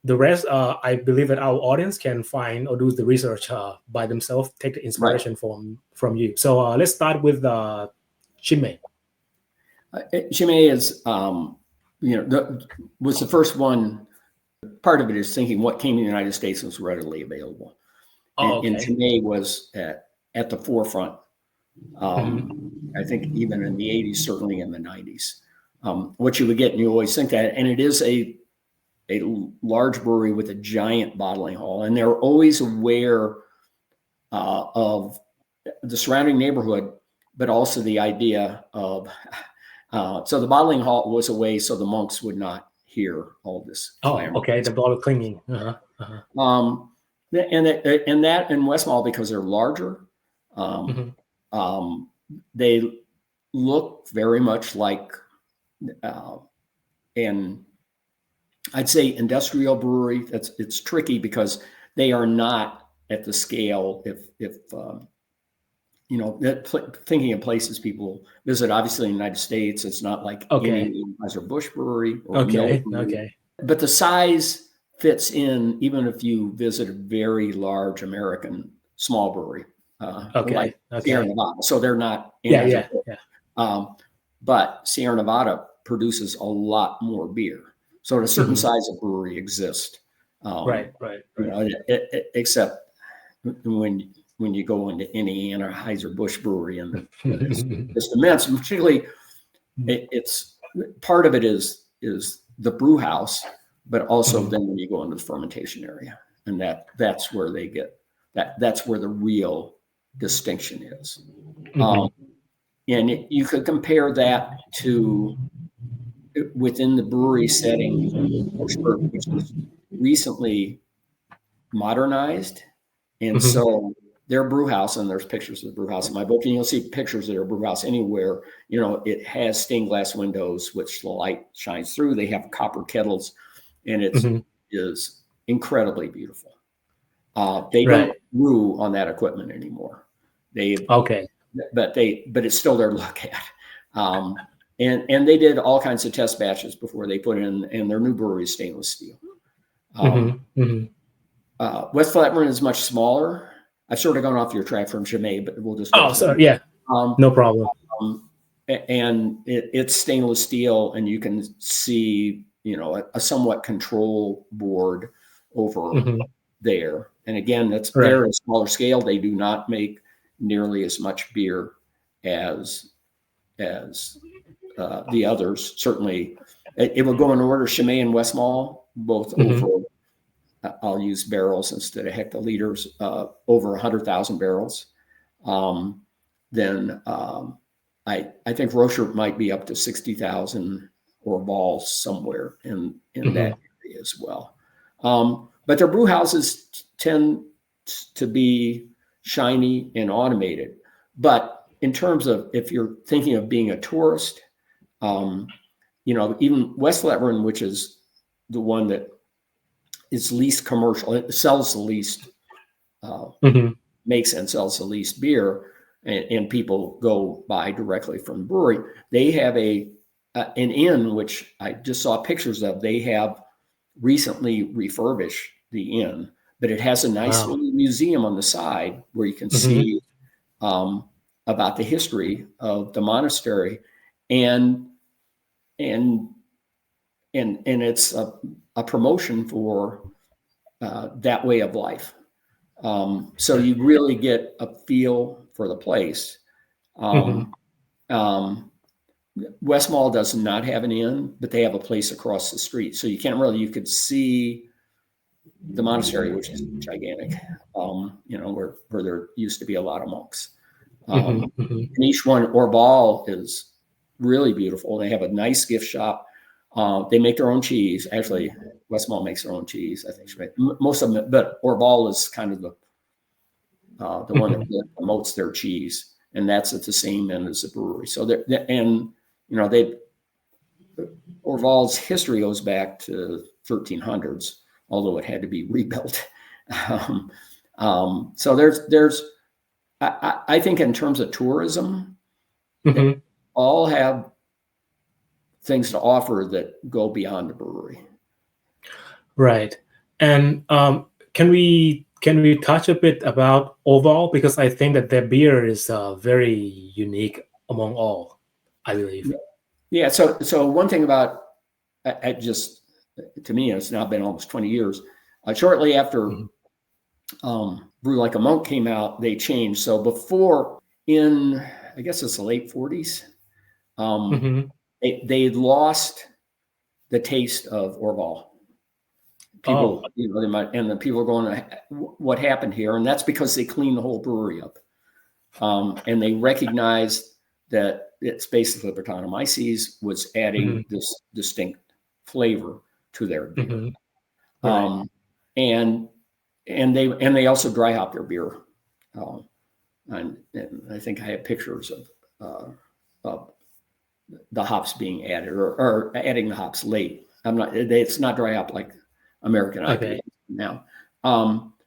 the rest. I believe that our audience can find or do the research by themselves, take the inspiration from you. So let's start with Chimay. Chimay is, was the first one. Part of it is thinking what came in the United States was readily available. And Chimay was at the forefront. I think even in the 80s, certainly in the 90s. What you would get, and you always think that, and it is a large brewery with a giant bottling hall, and they're always aware of the surrounding neighborhood, but also the idea of, so the bottling hall was a way so the monks would not hear all this. The bottle clinging. And that in West Mall, because they're larger, they look very much like an, I'd say, industrial brewery. It's tricky because they are not at the scale. Thinking of places people visit, obviously in the United States, it's not like any Anheuser-Busch brewery or brewery. But the size fits in even if you visit a very large American small brewery. Like Sierra Nevada. So they're not. But Sierra Nevada produces a lot more beer. So at a certain size of brewery exists. Except when you go into any Anheuser-Busch brewery, and it's immense. And particularly, it's part of it is the brew house, but also then when you go into the fermentation area, and that's where they get that's where the real distinction is. And you could compare that to within the brewery setting, which was recently modernized, and so their brew house, and there's pictures of the brew house in my book, and you'll see pictures of their brew house anywhere. It has stained glass windows, which the light shines through. They have copper kettles, and it is incredibly beautiful. They don't brew on that equipment anymore. But it's still there to look at. And they did all kinds of test batches before they put in, and their new brewery is stainless steel. West Flatburn is much smaller. I've sort of gone off your track from Chimay, but we'll just go. Oh, sorry. Yeah, no problem. And it's stainless steel, and you can see, you know, a somewhat control board over there. And again, they're a smaller scale. They do not make nearly as much beer as the others. Certainly, it will go in order: Chimay and Westmalle, both over. I'll use barrels instead of hectoliters. Over 100,000 barrels. Then I think Rocher might be up to 60,000 or balls somewhere in that area as well. But their brew houses tend to be shiny and automated. But in terms of, if you're thinking of being a tourist, you know, even West Letterin, which is the one that is least commercial, it sells the least, makes and sells the least beer, and people go buy directly from the brewery. They have an inn, which I just saw pictures of. They have recently refurbished the inn, but it has a nice little museum on the side where you can see about the history of the monastery, and it's a promotion for that way of life. So you really get a feel for the place. Westmalle does not have an inn, but they have a place across the street. So you could see the monastery, which is gigantic, you know, where there used to be a lot of monks. And each one, Orval is really beautiful. They have a nice gift shop. They make their own cheese. Actually, Westmalle makes their own cheese, I think. Most of them, but Orval is kind of the one that promotes their cheese, and that's at the same end as the brewery. So and you know, Orval's history goes back to 1300s, although it had to be rebuilt. So there's I think in terms of tourism, they all have things to offer that go beyond the brewery. Right. And can we touch a bit about Orval, because I think that their beer is very unique among all, I believe. Yeah. So one thing about to me, it's now been almost 20 years. Shortly after Brew Like a Monk came out, they changed. So before, in I guess it's the late 40s, they lost the taste of Orval. People, you know, the people are going, what happened here? And that's because they cleaned the whole brewery up. And they recognized that it's basically Brettanomyces was adding this distinct flavor to their beer. And they also dry hop their beer. And I think I have pictures of the hops being added, or adding the hops late. It's not dry hop like American IPA now.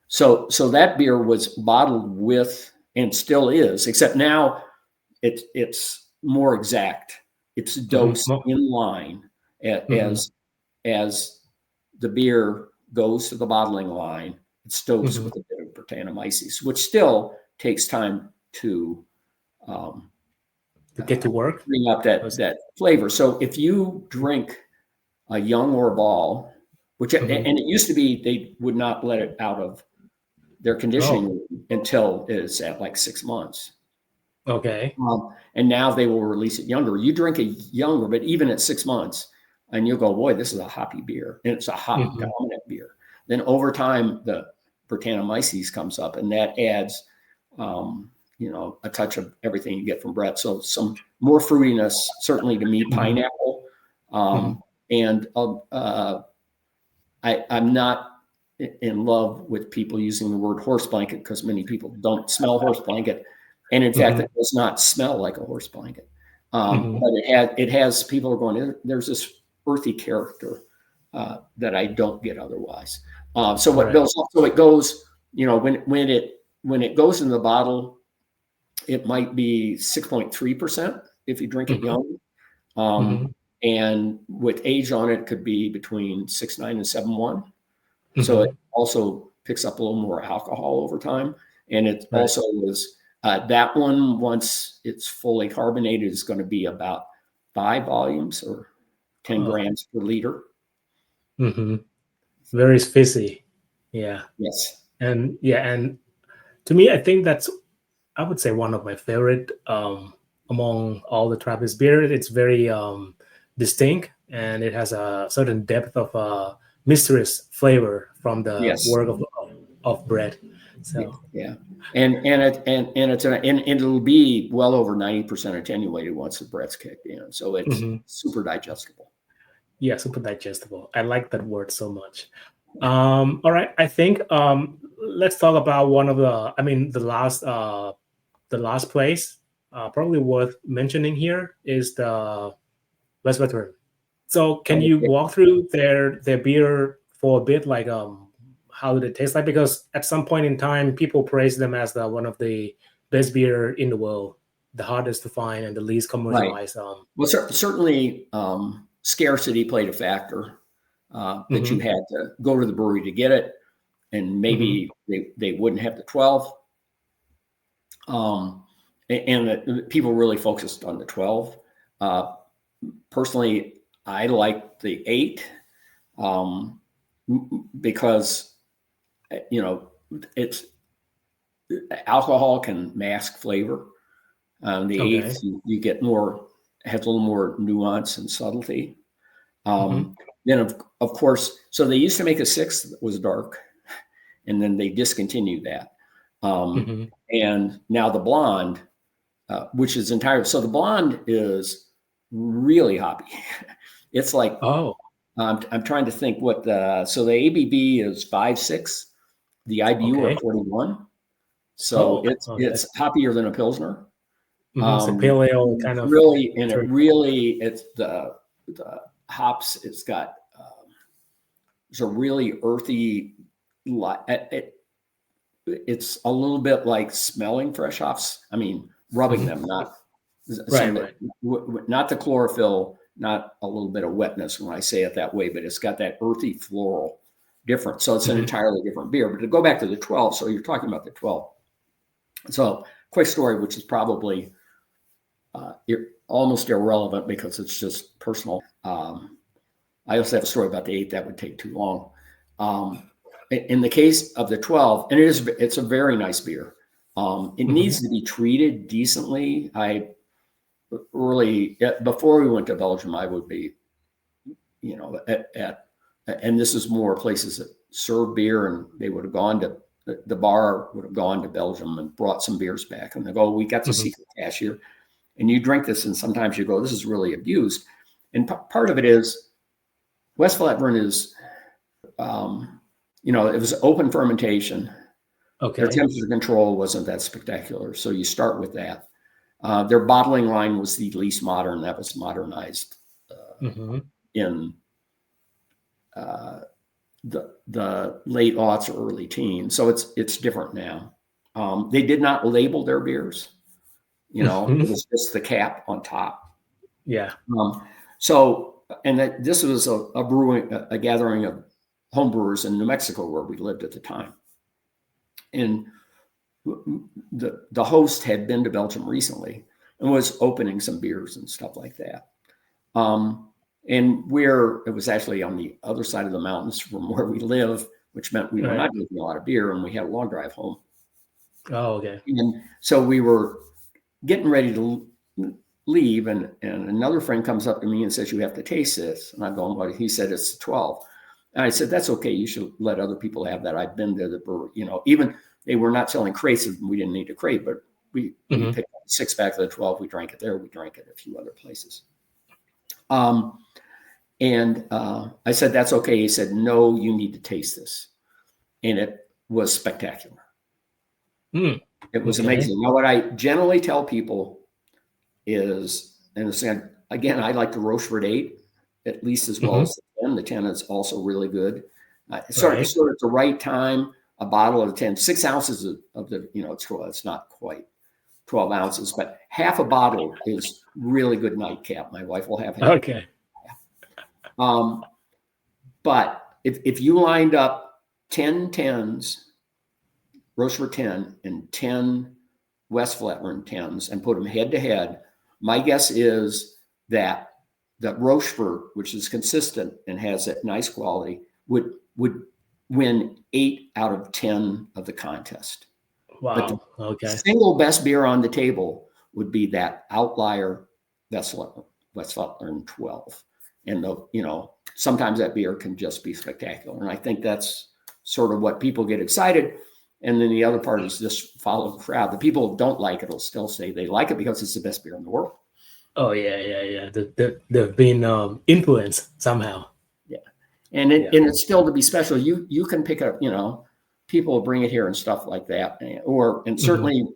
So that beer was bottled with, and still is, except now it's more exact. It's dosed in line as the beer goes to the bottling line. It's dosed with a bit of Brettanomyces, which still takes time to get to work, bring up that flavor. So if you drink a young Orval, which and it used to be they would not let it out of their conditioning until it's at like 6 months. Okay. And now they will release it younger. You drink a younger, but even at 6 months, and you'll go, boy, this is a hoppy beer, and it's a hop dominant beer. Then over time, the Brettanomyces comes up, and that adds, you know, a touch of everything you get from Brett. So some more fruitiness, certainly to me, pineapple, and I'm not in love with people using the word horse blanket, because many people don't smell horse blanket, and in fact, it does not smell like a horse blanket. But it has people are going, there's this earthy character that I don't get otherwise. So what builds up? So it goes, you know, when it goes in the bottle, it might be 6.3% if you drink it young. And with age on it, could be between 6.9 and 7.1. So it also picks up a little more alcohol over time. And it also is that one, once it's fully carbonated, is going to be about 5 volumes or 10 grams per liter. Very fizzy. Yeah. Yes. And to me, I think that's, I would say, one of my favorite among all the Trappist beer. It's very distinct, and it has a certain depth of mysterious flavor from the work of bread. So yeah, and it'll be well over 90% attenuated once the bread's kicked in, so it's super digestible. Yeah, super digestible. I like that word so much. All right, I think let's talk about one of the last place probably worth mentioning here is the West Veteran. So can you walk through their beer for a bit, like how did it taste like? Because at some point in time, people praised them as one of the best beer in the world, the hardest to find and the least commercialized. Right. Well, certainly scarcity played a factor that you had to go to the brewery to get it, and maybe they wouldn't have the 12. And the people really focused on the 12. Personally, I like the 8 because, it's alcohol can mask flavor. The 8th, you get more, has a little more nuance and subtlety. Then, of course, so they used to make a 6th that was dark, and then they discontinued that. And now the blonde, which is entirely, so the blonde is really hoppy. It's like, I'm trying to think what so the ABV is 5.6, the IBU are 41. So it's hoppier than a Pilsner. It's a pale ale kind of. Really, and it's the hops, it's got, it's a really earthy, it's a little bit like smelling fresh hops. I mean, rubbing them, not not the chlorophyll, not a little bit of wetness when I say it that way, but it's got that earthy floral difference. So it's an entirely different beer. But to go back to the 12, so you're talking about the 12. So quick story, which is probably almost irrelevant because it's just personal. I also have a story about the 8 that would take too long. In the case of the 12, and it's a very nice beer. It needs to be treated decently. I really, before we went to Belgium, I would be, and this is more places that serve beer, and they would have gone to, the bar would have gone to Belgium and brought some beers back, and they go, we got the secret cash here, and you drink this, and sometimes you go, this is really abused. And part of it is, West Veteran is, it was open fermentation. Their temperature control wasn't that spectacular, so you start with that. Their bottling line was the least modern. That was modernized in the late aughts or early teens. So it's different now. They did not label their beers. It was just the cap on top. Yeah. This was a gathering of homebrewers in New Mexico where we lived at the time. And the host had been to Belgium recently and was opening some beers and stuff like that. And it was actually on the other side of the mountains from where we live, which meant we were not drinking a lot of beer, and we had a long drive home. Oh, okay. And so we were getting ready to leave, and another friend comes up to me and says, you have to taste this. And I'm going, well, he said it's 12. And I said, that's okay. You should let other people have that. I've been to the brewery, even they were not selling crates, and we didn't need a crate, but we picked up a 6-pack of the 12. We drank it there. We drank it a few other places. And I said, that's okay. He said, no, you need to taste this. And it was spectacular. It was amazing. Now, what I generally tell people is, and again, I like the Rochefort 8 at least as well as the 10. The 10 is also really good. So at the right time, a bottle of the 10, 6 ounces of the, it's not quite 12 ounces, but half a bottle is really good nightcap. My wife will have half. Okay. But if you lined up 10 10s Rochefort 10 and 10 West Flatland 10s and put them head to head, my guess is that Rochefort, which is consistent and has that nice quality, would win 8 out of 10 of the contest. Wow. But the okay. single best beer on the table would be that outlier West Flatland 12. And sometimes that beer can just be spectacular. And I think that's sort of what people get excited. And then the other part is just follow the crowd. The people who don't like it will still say they like it because it's the best beer in the world. Oh yeah. They've been influenced somehow. Yeah, and it's still to be special. You can pick up. People will bring it here and stuff like that. And certainly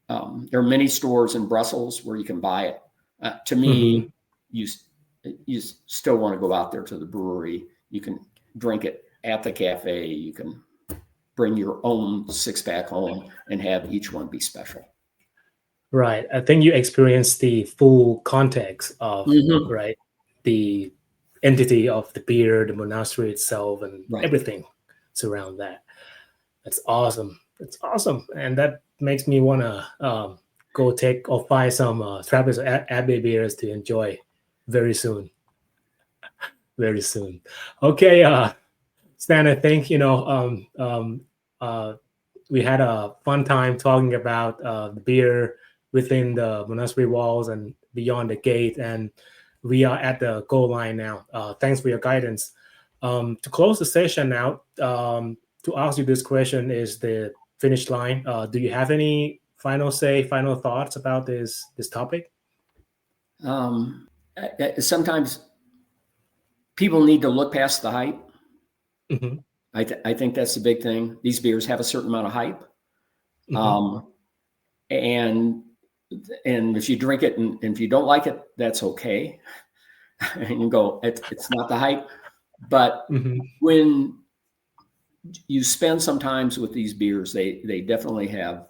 there are many stores in Brussels where you can buy it. To me, you still want to go out there to the brewery. You can drink it at the cafe. You can bring your own 6-pack home and have each one be special. Right. I think you experience the full context of right, the entity of the beer, the monastery itself, and everything surround that. That's awesome. It's awesome. And that makes me want to go take or find some Trappist Abbey beers to enjoy very soon. Very soon. Okay, Stan, I think, we had a fun time talking about the beer within the monastery walls and beyond the gate. And we are at the goal line now. Thanks for your guidance. To close the session out, to ask you this question is the finish line. Do you have any final thoughts about this topic? Sometimes people need to look past the hype. I think that's the big thing. These beers have a certain amount of hype. And if you drink it and if you don't like it, that's okay. And you go, it's not the hype. But when you spend some times with these beers, they definitely have,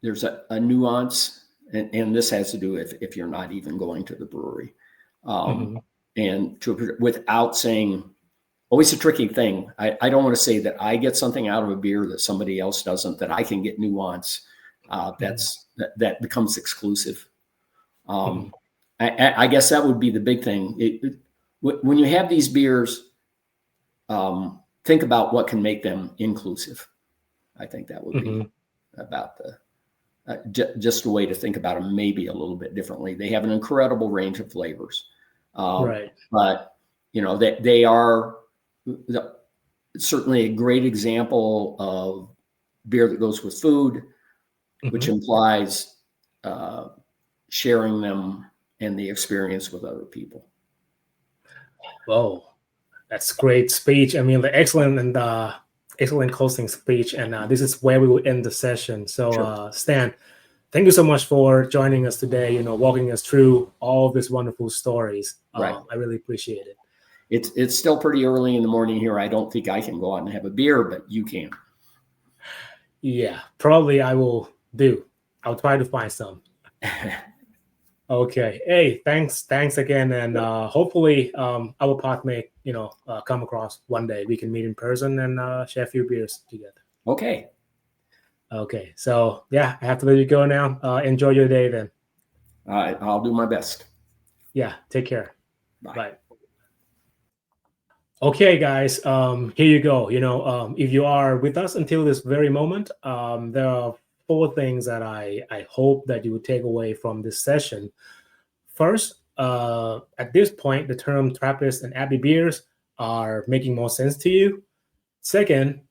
there's a nuance, and this has to do with if you're not even going to the brewery. And without saying, always a tricky thing. I don't want to say that I get something out of a beer that somebody else doesn't, that I can get nuance. That becomes exclusive. I guess that would be the big thing. When you have these beers, think about what can make them inclusive. I think that would be about just a way to think about them, maybe a little bit differently. They have an incredible range of flavors. But they are certainly a great example of beer that goes with food, which implies sharing them and the experience with other people. Whoa, that's great speech. I mean, the excellent closing speech. And this is where we will end the session. So, Stan, thank you so much for joining us today, walking us through all of these wonderful stories. I really appreciate it. It's still pretty early in the morning here. I don't think I can go out and have a beer, but you can. Yeah, probably I will do. I'll try to find some. Okay. Hey, thanks again. And hopefully our path may, come across one day. We can meet in person and share a few beers together. Okay. So yeah, I have to let you go now. Enjoy your day then. All right. I'll do my best. Yeah. Take care. Bye. Okay, guys. Here you go. If you are with us until this very moment, there are 4 things that I hope that you would take away from this session. First, at this point, the term Trappist and Abbey beers are making more sense to you. Second,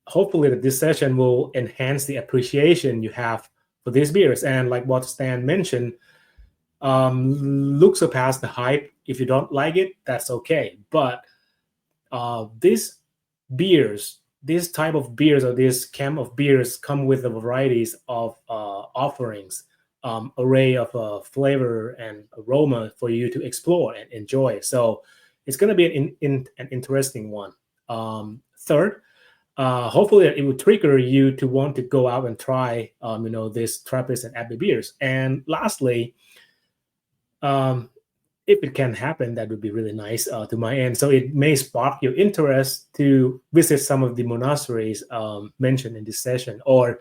hopefully that this session will enhance the appreciation you have for these beers. And like what Stan mentioned, look past the hype. If you don't like it, that's okay. But these beers, this type of beers or this camp of beers come with a varieties of offerings, array of flavor and aroma for you to explore and enjoy. So it's going to be an interesting one. Third, hopefully it will trigger you to want to go out and try, this Trappist and Abbey beers. And lastly, if it can happen, that would be really nice to my end. So it may spark your interest to visit some of the monasteries mentioned in this session, or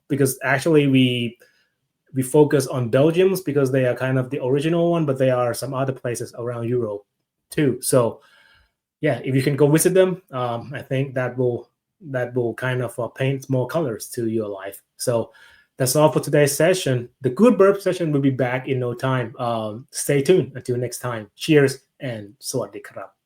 because actually we focus on Belgium because they are kind of the original one, but there are some other places around Europe too. So yeah, if you can go visit them, I think that will kind of paint more colors to your life. So that's all for today's session. The Good Burp session will be back in no time. Stay tuned until next time. Cheers and สวัสดีครับ